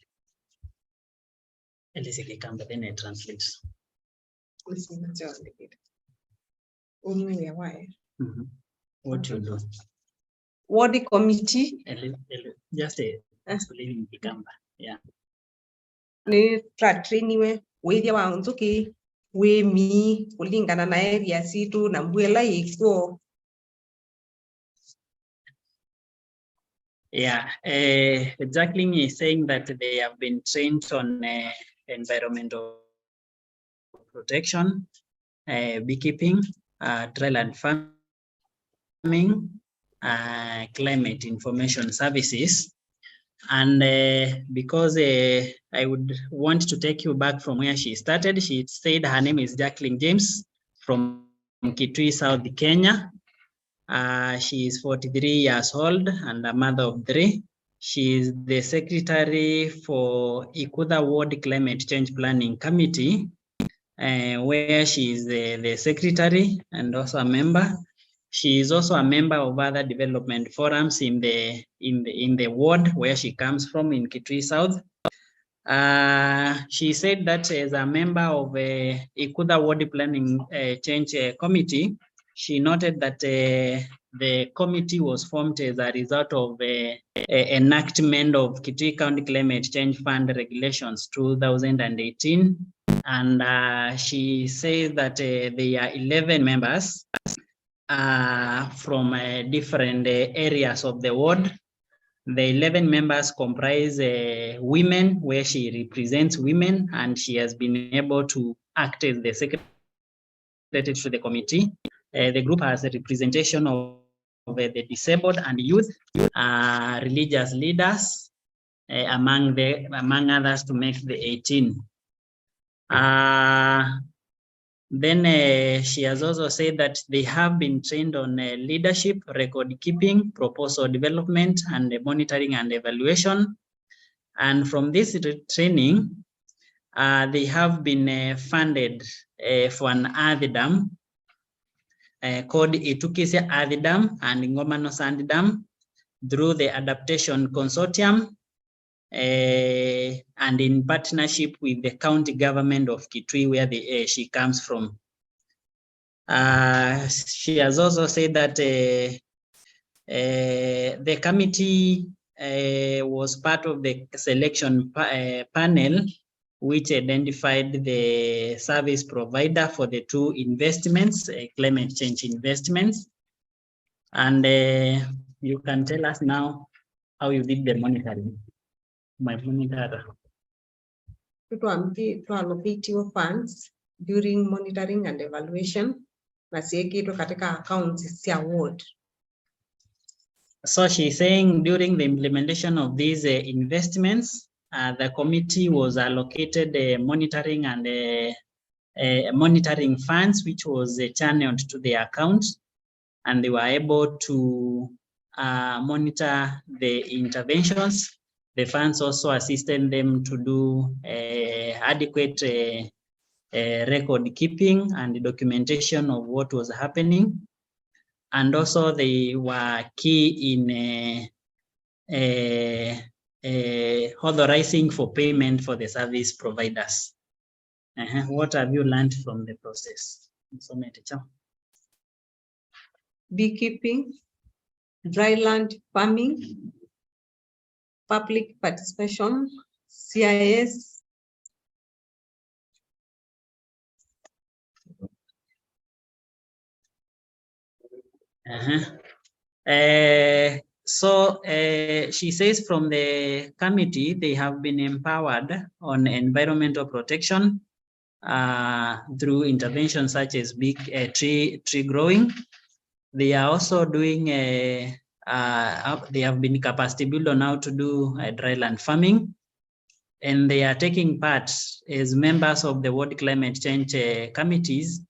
Elise Kikamba, then I translate. What you do? What the committee? Just explain Kikamba. Yeah. Ni training we dia wanzuki we mi kulingana na area situ na mbwela iko. Yeah, Jacqueline is saying that they have been trained on environmental protection, beekeeping, dryland farming, climate information services. And because I would want to take you back from where she started, she said her name is Jacqueline James from Kitui, South Kenya. She is 43 years old and a mother of 3. She is the secretary for Ikuda Ward Climate Change Planning Committee, where she is the secretary and also a member. She is also a member of other development forums in the ward where she comes from in Kitui South. She said that as a member of Ikuda Ward Planning Change Committee, she noted that the committee was formed as a result of enactment of Kitui County Climate Change Fund Regulations 2018. And she says that there are 11 members from different areas of the ward. The 11 members comprise women, where she represents women, and she has been able to act as the secretary to the committee. The group has a representation of the disabled and youth, religious leaders, among others, to make the 18. Then she has also said that they have been trained on leadership, record keeping, proposal development, and monitoring and evaluation. And from this training, they have been funded for an earth dam called Itukisia Earth Dam and Ngomano Sand Dam through the Adaptation Consortium, and in partnership with the county government of Kitui, where she comes from. She has also said that the committee was part of the selection panel, which identified the service provider for the 2 investments, climate change investments. And you can tell us now how you did the monitoring. My monitor. To allocate your funds during monitoring and evaluation, na siekito katika accounts ya ward. So she's saying during the implementation of these investments, the committee was allocated monitoring and monitoring funds, which was channeled to the account, and they were able to monitor the interventions. The funds also assisted them to do adequate record keeping and documentation of what was happening. And also they were key in authorizing for payment for the service providers. What have you learned from the process? Beekeeping, dryland farming, public participation, CIS, She says from the committee, they have been empowered on environmental protection through interventions such as big tree growing. They are also doing they have been capacity built on how to do dryland farming, and they are taking part as members of the World Climate Change committees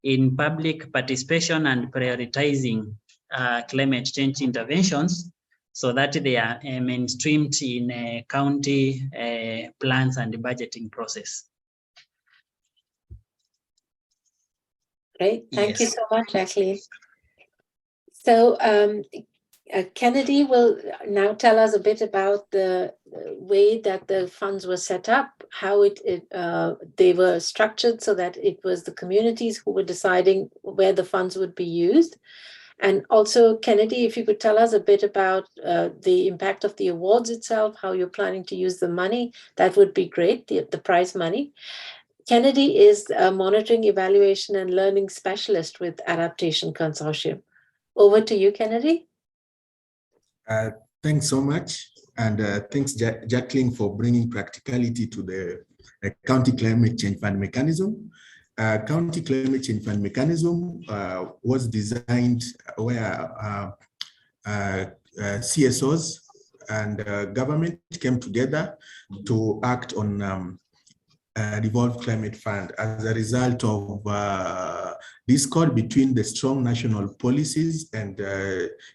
in public participation and prioritizing climate change interventions, so that they are mainstreamed in county plans and budgeting process. Great, thank you Yes. so much, Jacqueline. So Kennedy will now tell us a bit about the way that the funds were set up, how they were structured so that it was the communities who were deciding where the funds would be used. And also, Kennedy, if you could tell us a bit about the impact of the awards itself, how you're planning to use the money, that would be great, the prize money. Kennedy is a monitoring, evaluation, and learning specialist with Adaptation Consortium. Over to you, Kennedy. Thanks so much. And thanks, Jacqueline, for bringing practicality to the County Climate Change Fund mechanism. County Climate Change Fund mechanism was designed where CSOs and government came together to act on Revolve Climate Fund as a result of discord between the strong national policies and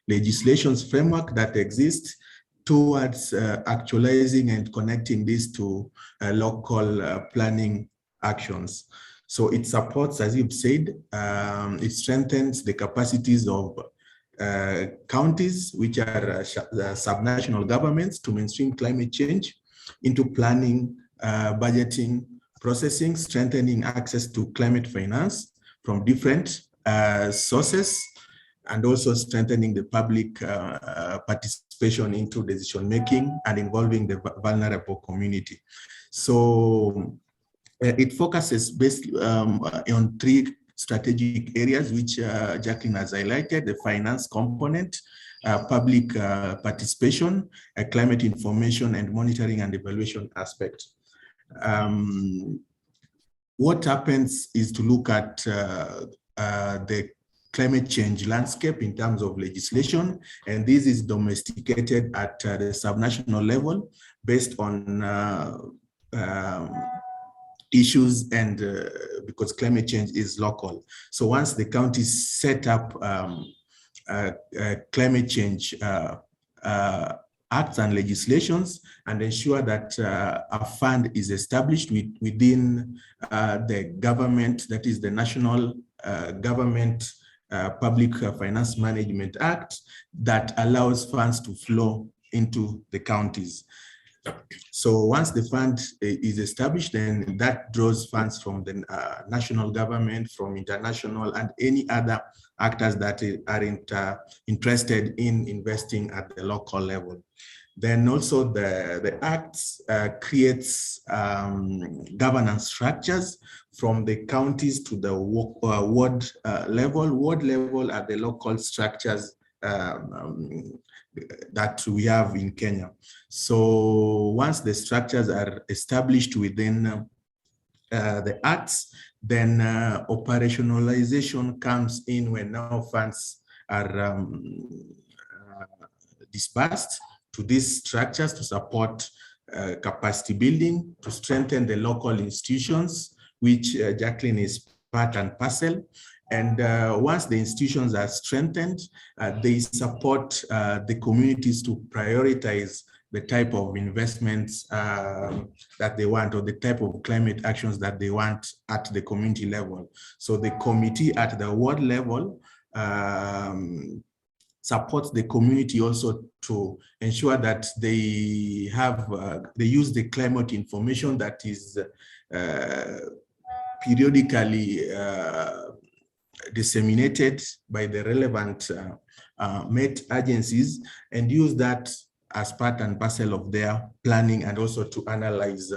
legislations framework that exists towards actualizing and connecting this to local planning actions. So it supports, as you've said, it strengthens the capacities of counties, which are subnational governments, to mainstream climate change into planning, budgeting, processing, strengthening access to climate finance from different sources, and also strengthening the public participation into decision-making and involving the vulnerable community. So it focuses basically on three strategic areas, which Jacqueline has highlighted: the finance component, public participation, climate information, and monitoring and evaluation aspect. What happens is to look at the climate change landscape in terms of legislation, and this is domesticated at the subnational level based on issues, and because climate change is local. So once the counties set up climate change acts and legislations and ensure that a fund is established within the government, that is the National Government Public Finance Management Act, that allows funds to flow into the counties. So once the fund is established, then that draws funds from the national government, from international, and any other actors that are interested in investing at the local level. Then also the Acts creates governance structures from the counties to the ward level. Ward level are the local structures that we have in Kenya. So once the structures are established within the Acts, then operationalization comes in when now funds are dispersed to these structures to support capacity building, to strengthen the local institutions, which Jacqueline is part and parcel. And once the institutions are strengthened, they support the communities to prioritize the type of investments that they want, or the type of climate actions that they want at the community level. So the committee at the ward level supports the community also to ensure that they have, they use the climate information that is periodically disseminated by the relevant Met agencies, and use that as part and parcel of their planning, and also to analyze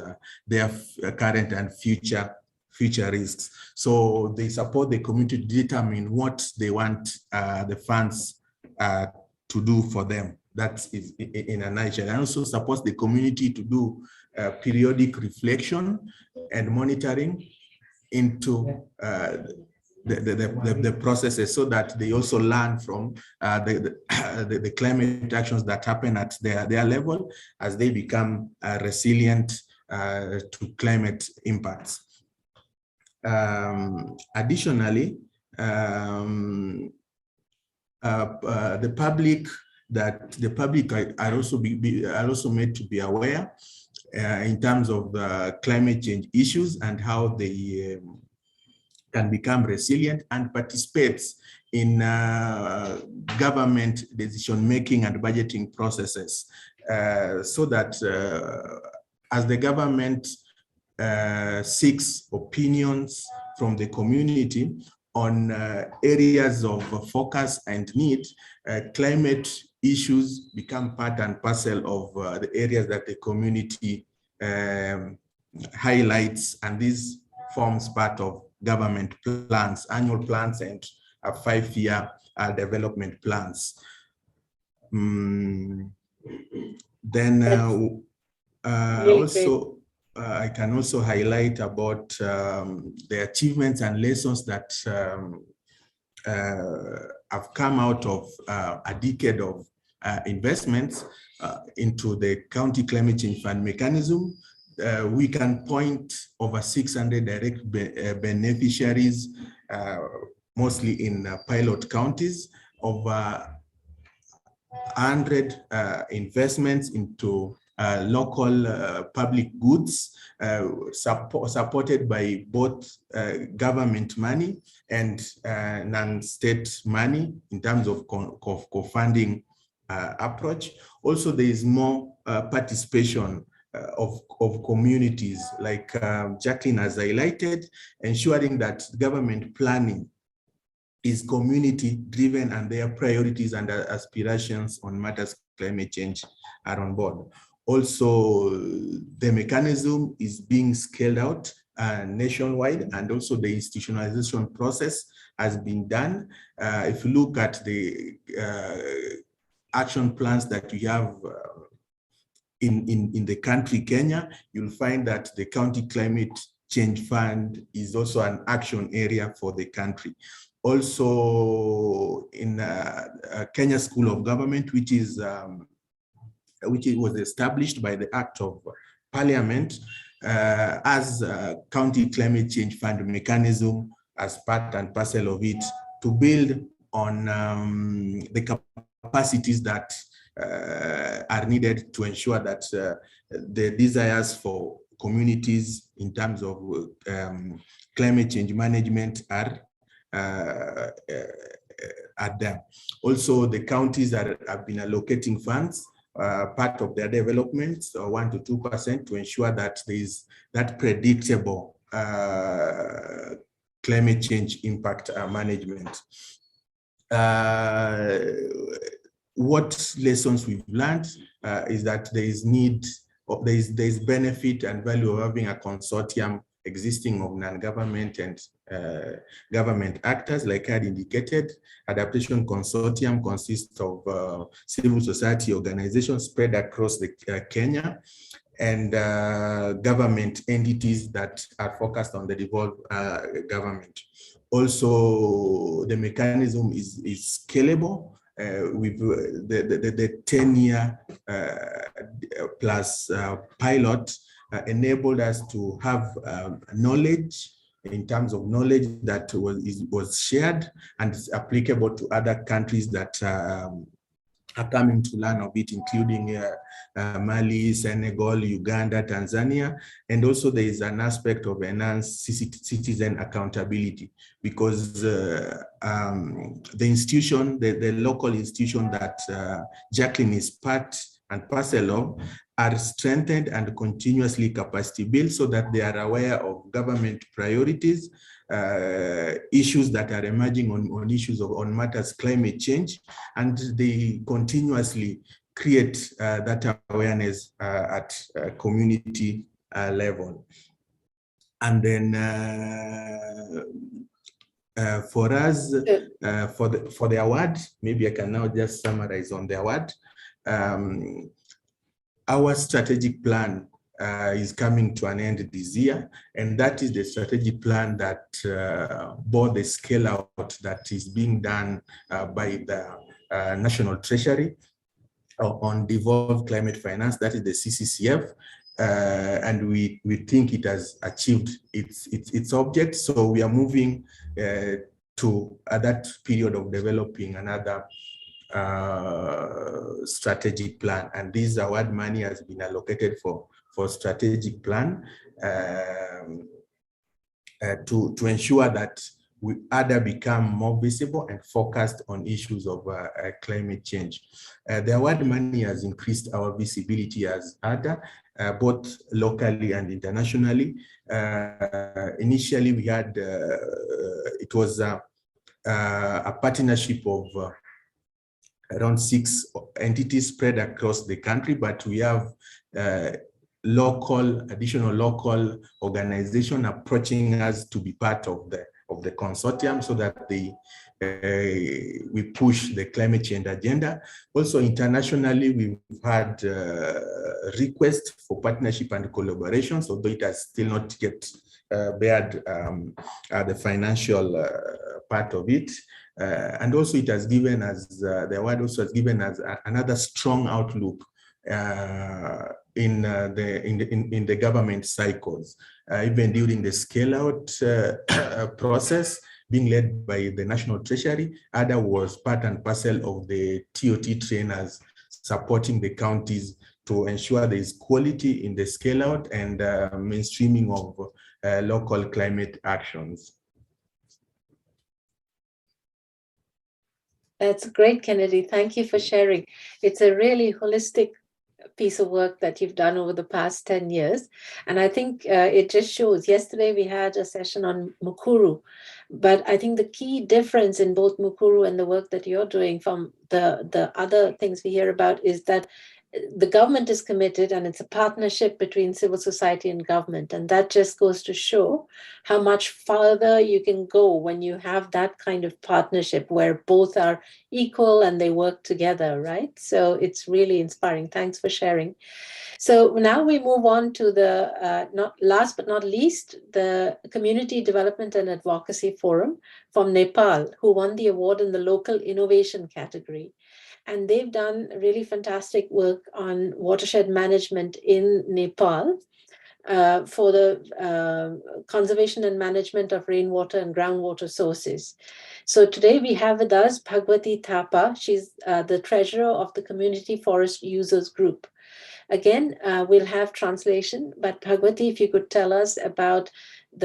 their current and future future risks. So they support the community to determine what they want the funds to do for them. That is in a nutshell. And also supports the community to do periodic reflection and monitoring into the processes, so that they also learn from the climate actions that happen at their level as they become resilient to climate impacts. Additionally, the public are also made to be aware in terms of climate change issues and how they can become resilient and participates in government decision-making and budgeting processes, so that as the government seeks opinions from the community on areas of focus and need, climate issues become part and parcel of the areas that the community highlights, and this forms part of government plans, annual plans, and 5-year development plans. Then also, I can also highlight about the achievements and lessons that have come out of a decade of investments into the County Climate Change Fund mechanism. We can point over 600 direct beneficiaries, mostly in pilot counties, over 100 investments into local public goods, supported by both government money and non-state money in terms of co-funding approach. Also, there is more participation of communities, like Jacqueline has highlighted, ensuring that government planning is community driven and their priorities and aspirations on matters climate change are on board. Also, the mechanism is being scaled out nationwide, and also the institutionalization process has been done. If you look at the action plans that we have in the country, Kenya, you'll find that the County Climate Change Fund is also an action area for the country. Also, in Kenya School of Government, which was established by the Act of Parliament as a County Climate Change Fund mechanism as part and parcel of it, to build on the capacities that are needed to ensure that the desires for communities in terms of climate change management are there. Also, the counties that have been allocating funds, part of their development, 1 to 2%, to ensure that there is that predictable climate change impact management. What lessons we've learned is that there is benefit and value of having a consortium existing of non-government and government actors. Like I had indicated, Adaptation Consortium consists of civil society organizations spread across Kenya, and government entities that are focused on the devolved government. Also, the mechanism is scalable. With the 10-year plus pilot enabled us to have knowledge, in terms of knowledge that was shared and is applicable to other countries that are coming to learn of it, including Mali, Senegal, Uganda, Tanzania. And also there is an aspect of enhanced citizen accountability, because the institution, the local institution that Jacqueline is part and parcel of, are strengthened and continuously capacity built so that they are aware of government priorities, issues that are emerging on matters climate change, and they continuously create that awareness at community level. And then for us, for the award, maybe I can now just summarize on the award. Our strategic plan is coming to an end this year, and that is the strategic plan that bore the scale out that is being done by the National Treasury on devolved climate finance, that is the CCCF, and we think it has achieved its object. So we are moving to that period of developing another strategic plan, and this award money has been allocated for strategic plan to ensure that we either become more visible and focused on issues of climate change. The award money has increased our visibility as ADA, both locally and internationally. Initially, we had, it was a partnership of around 6 entities spread across the country, but we have additional local organization approaching us to be part of the consortium so that we push the climate change agenda. Also internationally, we've had requests for partnership and collaborations, although it has still not yet bared the financial part of it. And also it has given us, the award also has given us another strong outlook in the government cycles, even during the scale out process being led by the National Treasury. ADA was part and parcel of the TOT trainers supporting the counties to ensure there is quality in the scale out and mainstreaming of local climate actions. That's great, Kennedy. Thank you for sharing. It's a really holistic piece of work that you've done over the past 10 years. And I think it just shows. Yesterday we had a session on Mukuru, but I think the key difference in both Mukuru and the work that you're doing from the other things we hear about is that the government is committed, and it's a partnership between civil society and government. And that just goes to show how much farther you can go when you have that kind of partnership where both are equal and they work together, right? So it's really inspiring. Thanks for sharing. So now we move on to the, not last but not least, the Community Development and Advocacy Forum from Nepal, who won the award in the local innovation category. And they've done really fantastic work on watershed management in Nepal for the conservation and management of rainwater and groundwater sources. So today we have with us Bhagwati Thapa. She's the treasurer of the Community Forest Users Group. Again, we'll have translation, but Bhagwati, if you could tell us about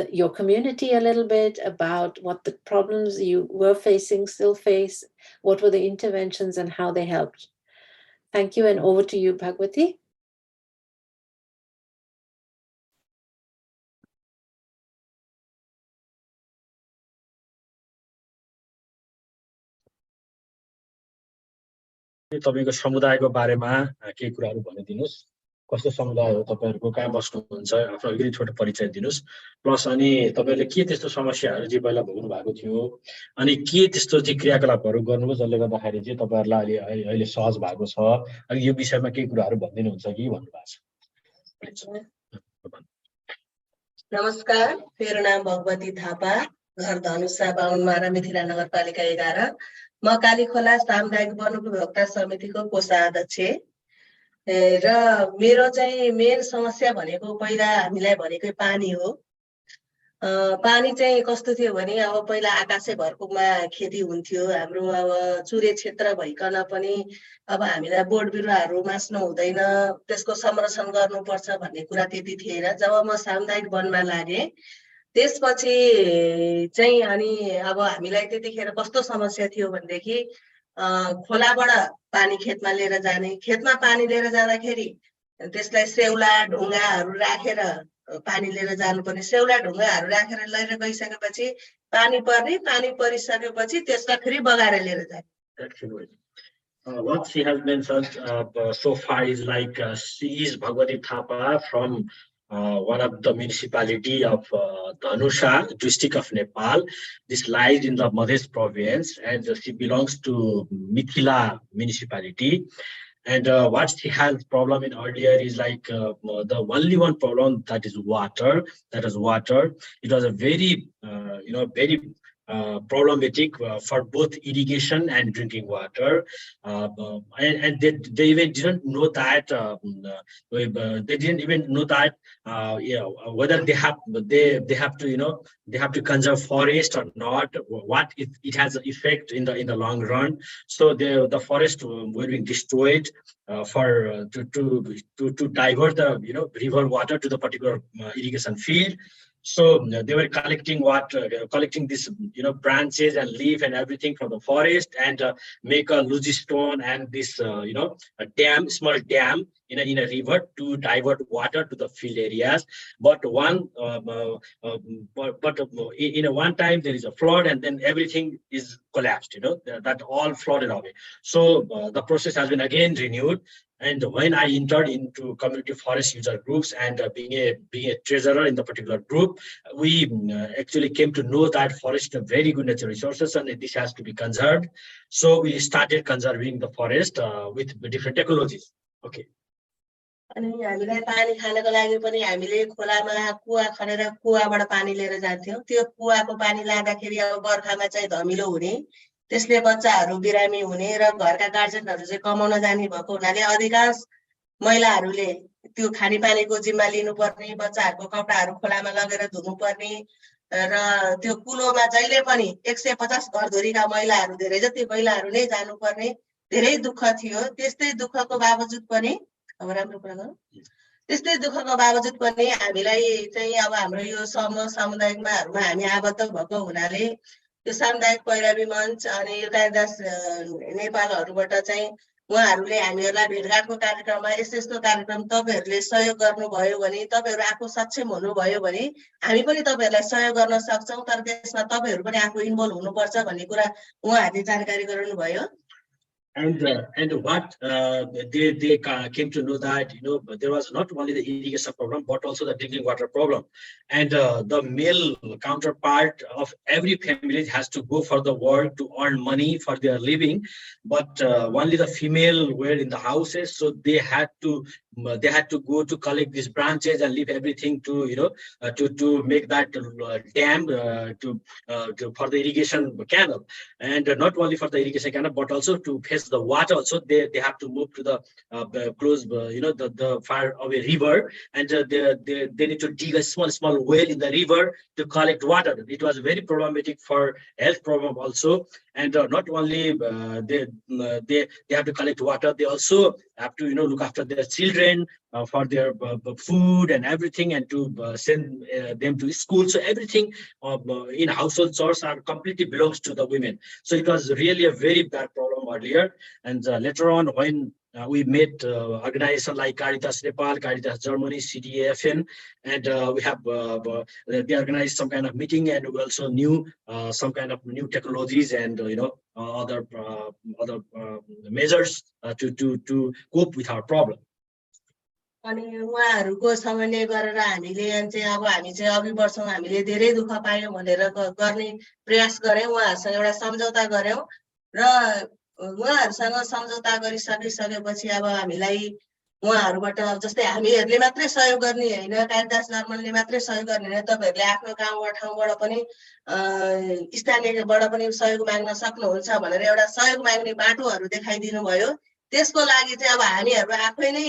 your community a little bit, about what the problems you were facing, still face, what were the interventions and how they helped. Thank you, and over to you, Bhagwati. तपाईको समुदायको बारेमा केही कुराहरु भनिदिनुस्। कस्तो समुदाय हो तपाईहरुको, कहाँ बस्नुहुन्छ, आफ्नो अलिकति छोटो परिचय दिनुस्। प्लस अनि तपाईहरुले के त्यस्तो समस्याहरु चाहिँ पहिला भोग्नु भएको थियो, अनि के त्यस्तो चाहिँ क्रियाकलापहरु गर्नुभयो जसले गर्दाखेरि चाहिँ तपाईहरुलाई अहिले सहज भएको छ, अनि यो विषयमा केही कुराहरु भनिदिनुहुन्छ कि भन्नुभएको छ। नमस्कार, मेरो नाम भगवती थापा, घर धनुषा बाहुनमारा, मिथिला नगरपालिका 11। म कालीखोला सामुदायिक वन उपभोक्ता समितिको कोषाध्यक्ष र मेरो चाहिँ मेन समस्या भनेको पहिला हामीलाई भनेकै पानी हो। पानी चाहिँ कस्तो थियो भने अब पहिला आकाशे भरकोमा खेती हुन्थ्यो, हाम्रो अब चुरे क्षेत्र भइकन पनि अब हामीलाई बोट बिरुवाहरू मास्न हुँदैन, त्यसको संरक्षण गर्नुपर्छ भन्ने कुरा त्यति थिएन। जब म सामुदायिक वनमा लागे त्यसपछि चाहिँ अनि अब हामीलाई त्यतिखेर कस्तो समस्या थियो भनेदेखि खोलाबाट पानी खेतमा लिएर जाने, खेतमा पानी लिएर जाँदाखेरि त्यसलाई सेउला ढुङ्गाहरू राखेर पानी लिएर जानुपर्ने, सेउला ढुङ्गाहरू राखेर लिएर गइसकेपछि पानी पर्ने, पानी परिसकेपछि त्यसलाई फेरि बगाएर लिएर जाने। What she has mentioned so far is like she is Bhagwati Thapa from one of the municipality of Dhanusha, district of Nepal. This lies in the Madhya province, and she belongs to Mithila municipality. And what she has problem in earlier is like the only one problem that is water. That is water. It was a very very problematic for both irrigation and drinking water, and they even didn't know that they didn't even know that whether they have to they have to conserve forest or not, what it has an effect in the long run. So the forest were being destroyed for to divert the river water to the particular irrigation field. So they were collecting collecting this branches and leaf and everything from the forest, and make a loose stone and this a dam, small dam in a river to divert water to the field areas. But in a one time there is a flood, and then everything is collapsed. That all flooded away. So the process has been again renewed. And when I entered into community forest user groups, and being a treasurer in the particular group, we actually came to know that forest is a very good natural resources, and this has to be conserved. So we started conserving the forest with different technologies. Okay. अनि हामीलाई पानी खानको लागि पनि हामीले खोलामा कुवा खनेर कुवाबाट पानी लिएर जान्थ्यौं। त्यो कुवाको पानी लाँदाखेरि अब बर्खामा चाहिँ धमिलो हुने, त्यसले बच्चाहरू बिरामी हुने र घरका गार्जियनहरू चाहिँ कमाउन जाने भएको हुनाले अधिकांश महिलाहरूले त्यो खानेपानीको जिम्मा लिनुपर्ने, बच्चाहरूको कपडाहरू खोलामा लगेर धुनुपर्ने र त्यो कुलोमा जहिले पनि 150 घरधुरीका महिलाहरू, धेरै जति महिलाहरू नै जानुपर्ने, धेरै दुःख थियो। त्यस्तै दुःखको बावजुद पनि त्यस्तै दुःखको बावजुद पनि हामीलाई चाहिँ अब हाम्रो यो सामुदायिकमा हामी आबद्ध भएको हुनाले यो सामुदायिक पैरवी मञ्च अनि यो कालिदास नेपालहरुबाट चाहिँ उहाँहरूले हामीहरूलाई भेटघाटको कार्यक्रममा यस्तो कार्यक्रम तपाईहरुले सहयोग गर्नुभयो भने, तपाईहरु आफू सक्षम हुनुभयो भने हामी पनि तपाईहरुलाई सहयोग गर्न सक्छौं, तर त्यसमा तपाईहरु पनि आफू इन्भल्भ हुनुपर्छ भन्ने कुरा उहाँहरूले जानकारी गराउनु भयो। And what they came to know that there was not only the irrigation problem but also the drinking water problem, and the male counterpart of every family has to go for the work to earn money for their living, but only the female were in the houses, so they had to go to collect these branches and leave everything to to make that dam for the irrigation canal, and not only for the irrigation canal but also to fetch the water. Also they have to move to the close the far away river, and they need to dig a small well in the river to collect water. It was very problematic for health problem also, and not only they have to collect water, they also have to look after their children for their food and everything, and to send them to school. So everything in household chores are completely belongs to the women. So it was really a very bad problem earlier, and later on when we met organizations like Caritas Nepal, Caritas Germany, CDAFN, and we have they organized some kind of meeting, and we also knew some kind of new technologies and other measures to cope with our problem. अनि उहाँहरुको समन्वय गरेर हामीले चाहिँ अब हामी चाहिँ अघि बढ्छौं, हामीले धेरै दुःख पायौं भनेर गर्ने प्रयास गर्यौं, उहाँहरुसँग एउटा सम्झौता गर्यौं र उहाँहरुसँग सम्झौता गरिसकेपछि अब हामीलाई उहाँहरुबाट जस्तै हामीहरुले मात्रै सहयोग गर्ने हैन, कालिदास नर्मलले मात्रै सहयोग गर्ने हैन, तपाईहरुले आफ्नो गाउँबाट ठाउँबाट पनि स्थानीयबाट पनि सहयोग माग्न सक्नुहुन्छ भनेर एउटा सहयोग माग्ने बाटोहरु देखाइदिनु भयो। त्यसको लागि चाहिँ अब हामीहरु आफै नै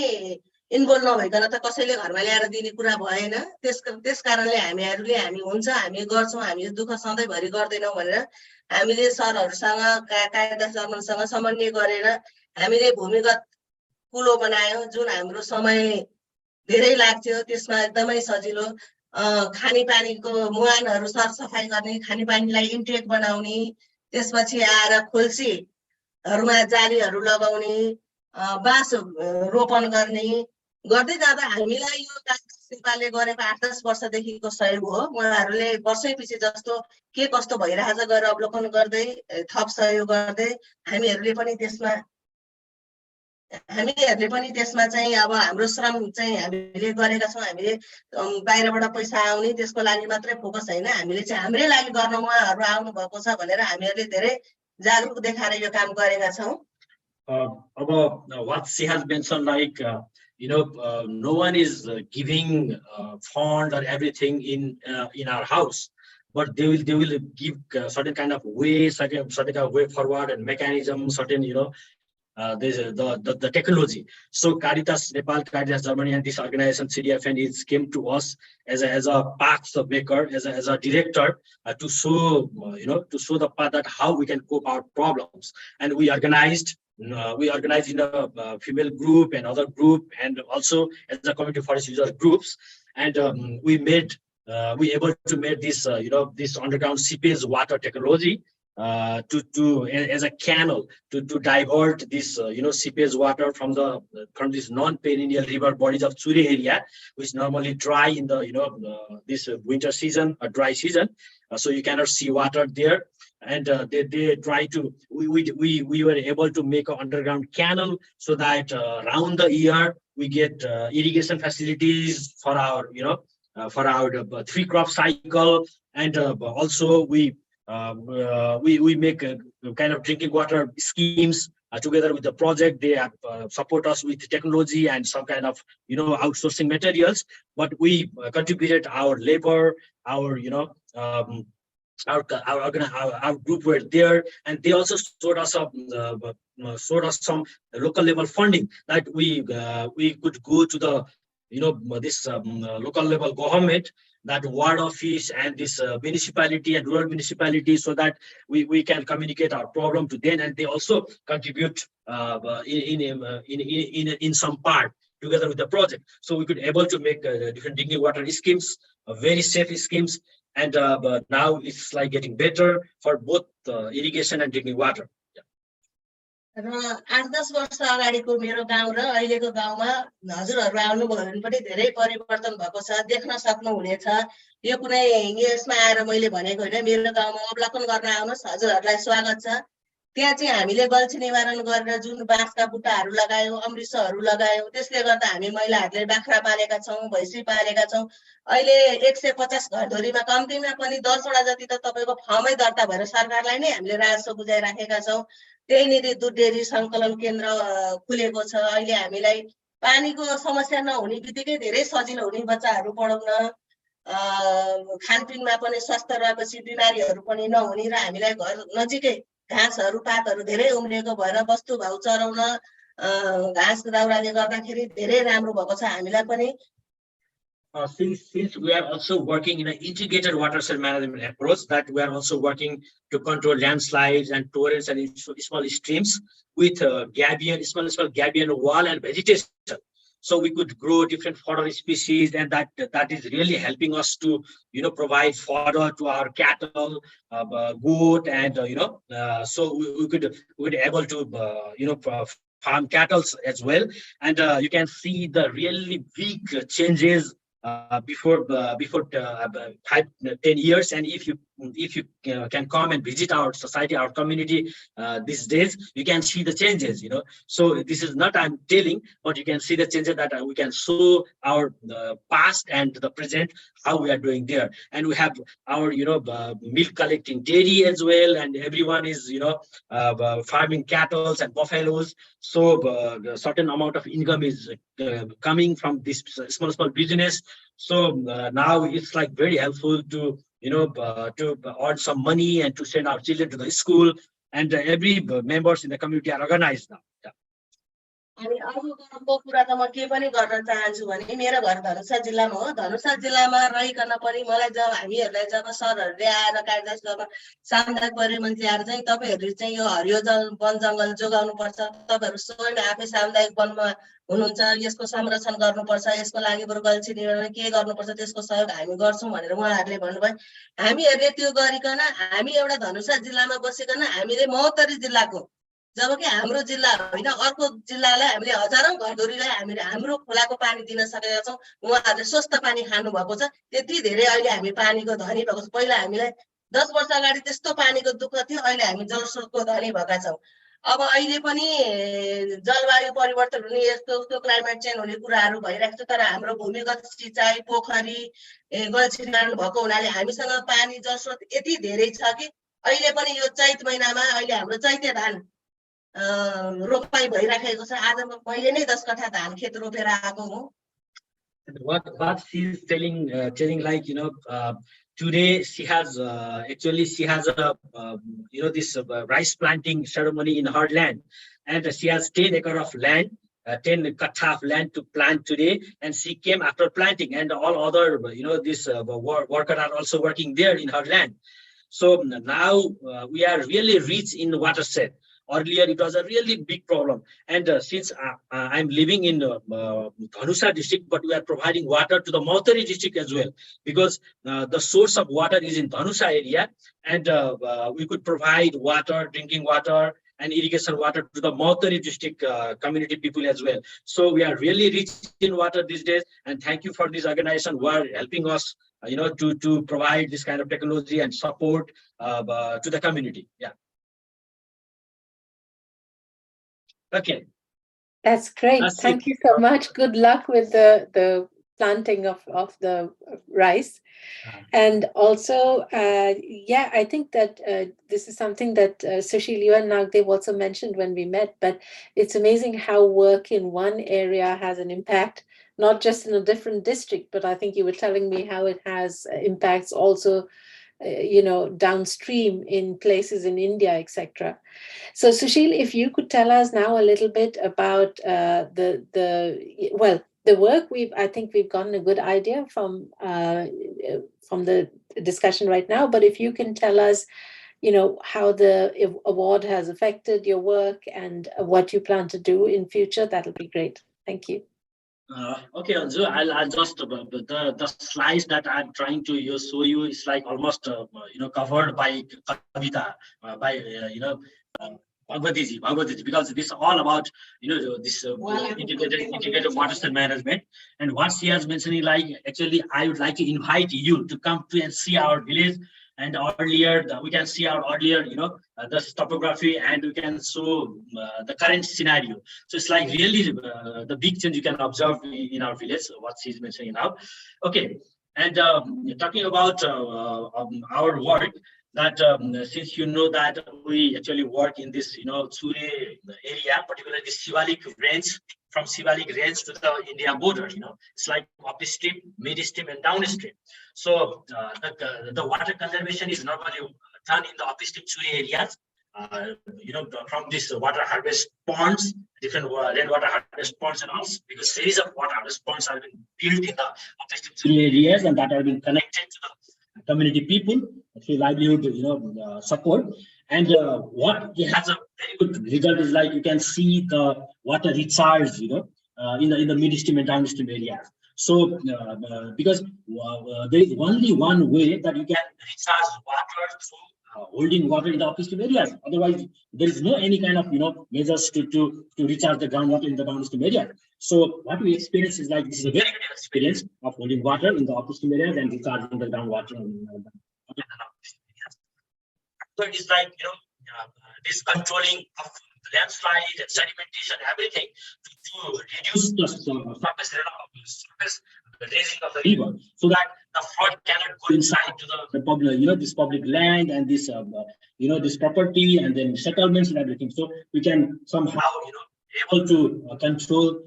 इन्भल्भ नभइकन त कसैले घरमा ल्याएर दिने कुरा भएन। त्यसकारणले हामीहरुले हामी हुन्छ, हामी गर्छौं, हामी दुःख सधैँभरि गर्दैनौं भनेर हामीले सरहरुसँग कालिदास नर्मलसँग समन्वय गरेर हामीले भूमिगत कुलो बनायौं, जुन हाम्रो समय धेरै लाग्थ्यो। त्यसमा एकदमै सजिलो खानेपानीको मुहानहरु सरसफाई गर्ने, खानेपानीलाई इन्टेक बनाउने, त्यसपछि आएर खोल्सीहरुमा जालीहरु लगाउने, बाँस रोपन गर्ने गर्दै जाँदा हामीलाई यो कालिदास नेपालले गरेको 8-10 वर्षदेखिको सहयोग हो। उहाँहरुले वर्षैपछि जस्तो के कस्तो भइरहेछ गरेर अवलोकन गर्दै थप सहयोग गर्दै हामीहरुले पनि त्यसमा हामीहरूले पनि त्यसमा चाहिँ अब हाम्रो श्रम चाहिँ हामीले गरेका छौँ। हामीले बाहिरबाट पैसा आउने त्यसको लागि मात्रै फोकस होइन, हामीले चाहिँ हाम्रै लागि गर्न उहाँहरू आउनु भएको छ भनेर हामीहरूले धेरै जागरुक देखाएर यो काम गरेका छौँ। What she has mentioned, like no one is giving fund or everything in our house, but they will give certain kind of way, certain kind of way forward and mechanism, certain there's the technology. So Caritas Nepal, Caritas Germany, and this organization CDFN came to us as a path maker, as a director to show to show the path that how we can cope our problems, and we organized in a female group and other group, and also as a community forest user groups, and we able to make this this underground seepage water technology as a canal to divert this seepage water from this non-perennial river bodies of Churi area, which normally dry in the this winter season or dry season, so you cannot see water there. And they try to we were able to make an underground canal so that around the year we get irrigation facilities for our for our 3-crop cycle, and also we make a kind of drinking water schemes together with the project. They support us with technology and some kind of outsourcing materials, but we contributed our labor, our our group were there, and they also showed us some local level funding that we could go to the this local level government, that ward office and this municipality and rural municipality, so that we can communicate our problem to them, and they also contribute in some part together with the project. So we could able to make different drinking water schemes, very safe schemes, and but now it's like getting better for both irrigation and drinking water. र 8-10 वर्ष अगाडिको मेरो गाउँ र अहिलेको गाउँमा हजुरहरु आउनुभयो भने पनि धेरै परिवर्तन भएको छ, देख्न सक्नुहुनेछ। यो कुनै यसमा आएर मैले भनेको होइन, मेरो गाउँमा अवलोकन गर्न आउनुहोस्, हजुरहरुलाई स्वागत छ। त्यहाँ चाहिँ हामीले गल्छी निवारण गरेर जुन बाँसका बुट्टाहरू लगायौं, अमृतसरहरू लगायौं, त्यसले गर्दा हामी महिलाहरूले बाख्रा पालेका छौं, भैँसी पालेका छौं। अहिले 150 घरधुरीमा कम्तीमा पनि 10 वटा जति त तपाईको फर्मै दर्ता भएर सरकारलाई नै हामीले राजस्व बुझाइराखेका छौं। त्यहीनिर दुध डेरी संकलन केन्द्र खुलेको छ। अहिले हामीलाई पानीको समस्या नहुने बित्तिकै धेरै सजिलो हुने, बच्चाहरू पढाउन, खानपिनमा पनि स्वस्थ रहेपछि बिमारीहरू पनि नहुने, र हामीलाई घर नजिकै घाँसहरू पातहरू धेरै उम्रिएको भएर वस्तु भाउ चराउन घाँस दाउराले गर्दाखेरि धेरै राम्रो भएको छ हामीलाई पनि। Since we are also working in an integrated watershed management approach, that we are also working to control landslides and torrents and small streams with small gabion wall and vegetation. So we could grow different fodder species, and that is really helping us to provide fodder to our cattle, goat, and so we could able to farm cattle as well. And you can see the really big changes before 5-10 years, and if you can come and visit our society, our community these days, you can see the changes. So this is not I'm telling, but you can see the changes that we can show our past and the present, how we are doing there. And we have our milk collecting dairy as well, and everyone is farming cattle and buffaloes. So a certain amount of income is coming from this small business. So now it's like very helpful to to earn some money and to send our children to the school, and every members in the community are organized now. अनि अर्को कुरा त म के पनि गर्न चाहन्छु भने मेरो घर धनुषा जिल्लामा हो। धनुषा जिल्लामा रहिकन पनि मलाई जब हामीहरूलाई जब सरहरूले आएर कार्यक्रम सामुदायिक परिमन्त्री आएर चाहिँ तपाईहरुले चाहिँ यो हरियो वन जंगल जोगाउनु पर्छ, तपाईहरु स्वयं आफै सामुदायिक वनमा हुनुहुन्छ, यसको संरक्षण गर्नुपर्छ, यसको लागि बरु गल्छी निवारण के गर्नुपर्छ, त्यसको सहयोग हामी गर्छौं भनेर उहाँहरूले भन्नुभयो। हामीहरूले त्यो गरिकन हामी एउटा धनुषा जिल्लामा बसिकन हामीले महोत्तरी जिल्लाको, जबकि हाम्रो जिल्ला होइन अर्को जिल्लालाई हामीले हजारौं घरधुरीलाई हामीले हाम्रो खोलाको पानी दिन सकेका छौं। उहाँहरूले स्वस्थ पानी खानु भएको छ। त्यति धेरै अहिले हामी पानीको धनी भएको छ। पहिला हामीलाई 10 वर्ष अगाडि त्यस्तो पानीको दुःख थियो, अहिले हामी जलस्रोतको धनी भएका छौं। अब अहिले पनि जलवायु परिवर्तन हुने यस्तो क्लाइमेट चेन्ज हुने कुराहरू भइरहेको छ तर हाम्रो भूमिगत सिँचाइ पोखरी गल्छिनान भएको हुनाले हामीसँग पानी जलस्रोत यति धेरै छ कि अहिले पनि यो चैत महिनामा अहिले हाम्रो चैते धान रोपाई भइराखेको छ आज मैले नै 10 कठा धान खेत रोपेर आएको हुँ What she's telling like, you know, today she has actually she has a you know, this rice planting ceremony in her land, and she has 10 acre of land, 10 kattha of land to plant today, and she came after planting, and all other, you know, this worker are also working there in her land. So now we are really rich in watershed. Earlier, it was a really big problem. And since I'm living in Dhanusa district, but we are providing water to the Mautari district as well, because the source of water is in Dhanusa area, and we could provide water, drinking water, and irrigation water to the Mautari district community people as well. So we are really rich in water these days, and thank you for this organization who are helping us, you know, to provide this kind of technology and support to the community. Yeah. Okay. That's great. Thank you so much. Good luck with the planting of the rice. And also, yeah, I think that this is something that Sushil, you and Nagdev also mentioned when we met, but it's amazing how work in one area has an impact, not just in a different district, but I think you were telling me how it has impacts also, you know, downstream in places in India, etc. So Sushil, if you could tell us now a little bit about the work I think we've gotten a good idea from the discussion right now, but if you can tell us, you know, how the award has affected your work and what you plan to do in future, that'll be great. Thank you. Okay, Anju, I'll just the slides that I'm trying to show you is like almost you know, covered by Kavita, by you know, Bhagwati ji, because this is all about, you know, this integrated watershed management. And what she has mentioned, like, actually, I would like to invite you to come to and see our village. And earlier, we can see our earlier, you know, the topography, and we can show the current scenario. So it's like really the big change you can observe in our village, what she's mentioning now. Okay, and talking about our work, that since you know that we actually work in this, you know, Sure area, particularly the Shivalik range, from Shivalik range to the India border, you know, it's like upstream, midstream, and downstream. So the water conservation is normally done in the upstream Sure areas, you know, from this water harvest ponds, different rainwater harvest ponds and all, because series of water harvest ponds have been built in the upstream Sure areas, and that have been connected to the community people through livelihood, you know, support. And what it has a very good result is, like, you can see the water recharge, you know, in the midstream and downstream areas. So because there is only one way that you can recharge water through holding water in the upstream areas. Otherwise, there is no any kind of, you know, measures to recharge the groundwater in the downstream area. So what we experience is, like, this is a very good experience of holding water in the upstream areas and recharging the groundwater in the downstream areas. So it is like, you know, this controlling of landslide and sedimentation, everything, to reduce the surface raising of the river, so that the flood cannot go inside to the public, you know, this public land and this, you know, this property, and then settlements and everything. So we can somehow, you know, able to control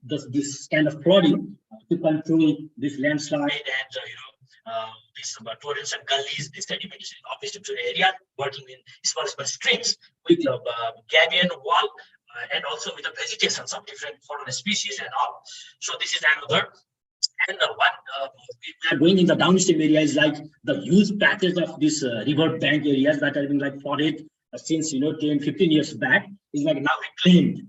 this kind of flooding, to control this landslide and you know, these torrents and gullies, this sedimentation in upstream area, working in small streams with gabion wall, and also with the vegetations of different foreign species and all. So this is another. And what we are going in the downstream area is, like, the huge patches of this river bank areas that have been, like, flooded since, you know, 10-15 years back, is, like, now reclaimed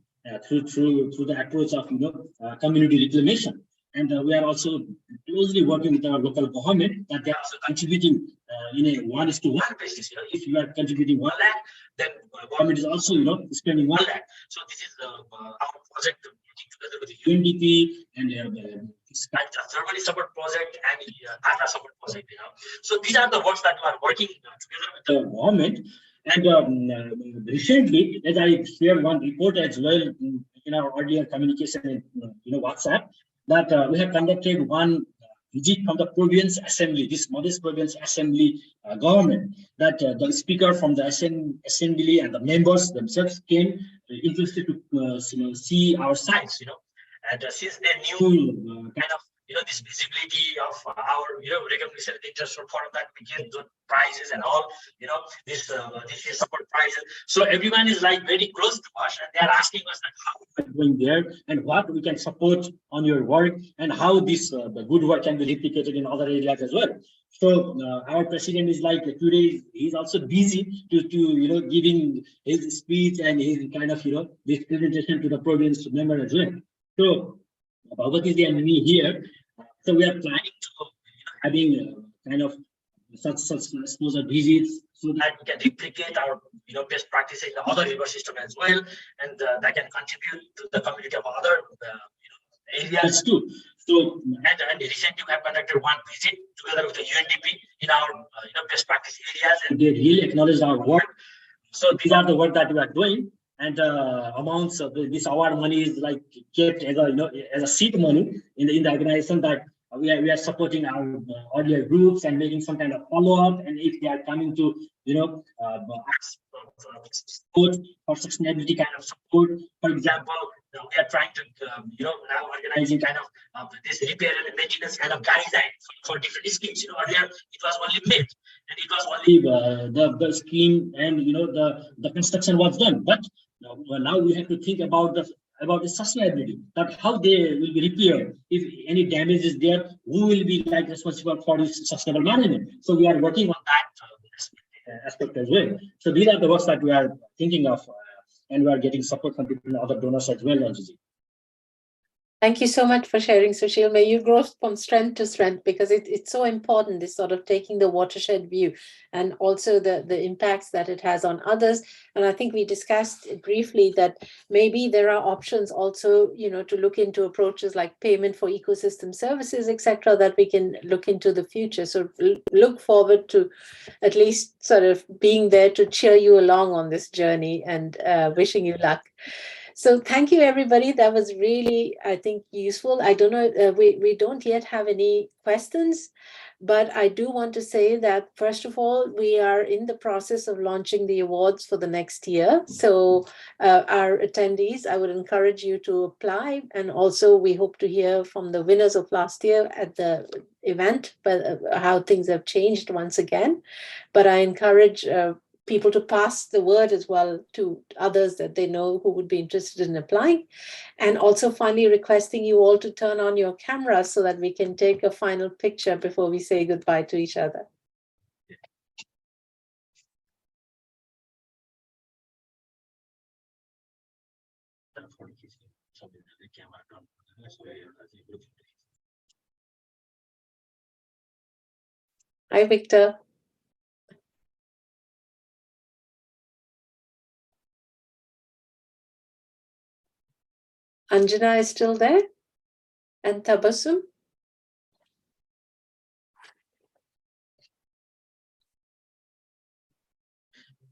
through the approach of, you know, community reclamation. And we are also closely working with our local government, that they are also contributing in a 1:1 basis. You know, if you are contributing 1 lakh, then government is also, you know, spending 1 lakh. So this is our project, working together with the UNDP and Germany support project and ARA support project. You know, so these are the works that we are working together with the government. And recently, as I shared one report as well in our earlier communication in WhatsApp, that we have conducted one visit from the province assembly, this modest province assembly government, that the speaker from the assembly and the members themselves came interested to see our sites, and since they knew kind of this visibility of our recognition in the international forum that we get the prizes and all, this year's support prizes. So everyone is like very close to us, and they are asking us that how we are going there and what we can support on your work, and how this the good work can be replicated in other areas as well. So our president is like today he's also busy to giving his speech and his kind of this presentation to the province member as well. So Bhagwati and me here. So we are planning to having kind of such exposure visits so that we can replicate our best practices in the other river system as well, and that can contribute to the community of other areas too. So and recently we have conducted one visit together with the UNDP in our best practice areas, and they really acknowledged our work. So these are the work that we are doing. And amounts of this award money is like kept as a as a seed money in the organization, that we are supporting our earlier groups and making some kind of follow-up. And if they are coming to ask for support or sustainability kind of support, for example, we are trying to now organizing kind of this repair and maintenance kind of guideline for different schemes. Earlier it was only made, and it was only the scheme and the construction was done, but now we have to think about the sustainability, that how they will be repaired. If any damage is there, who will be like responsible for this sustainable management? So we are working on that aspect as well. So these are the works that we are thinking of, and we are getting support from different other donors as well. Thank you so much for sharing, Sushil. May you grow from strength to strength, because it's so important, this sort of taking the watershed view and also the impacts that it has on others. And I think we discussed briefly that maybe there are options also, to look into approaches like payment for ecosystem services, etc., that we can look into the future. So look forward to at least sort of being there to cheer you along on this journey, and wishing you luck. So thank you, everybody. That was really, I think, useful. I don't know, we don't yet have any questions, but I do want to say that, first of all, we are in the process of launching the awards for the next year. So our attendees, I would encourage you to apply. And also we hope to hear from the winners of last year at the event, but how things have changed once again. But I encourage people to pass the word as well to others that they know who would be interested in applying. And also finally requesting you all to turn on your cameras so that we can take a final picture before we say goodbye to each other. Hi, Victor. Anjana is still there? And Tabassum?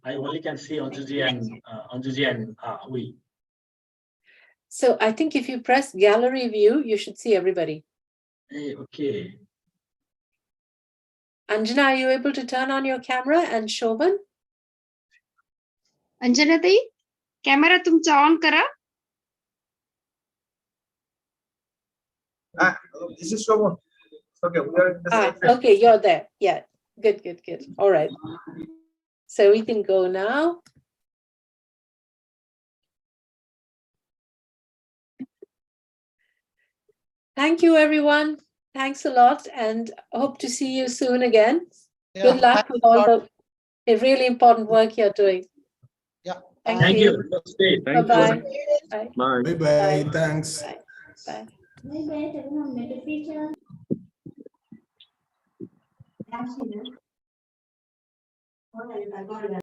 I only can see Anjuji and Hui. So I think if you press gallery view, you should see everybody. Hey, okay. Anjana, are you able to turn on your camera, and Shobhan? Anjana ताई, camera तुमचा on करा. This is Shobhan. Okay, we are in the same place. Okay, you're there. Yeah, good. All right. So we can go now. Thank you, everyone. Thanks a lot, and hope to see you soon again. Yeah, Good luck with all the really important work you're doing. Yeah. Thank you. Bye-bye. Bye bye. Thanks. Bye. Bye.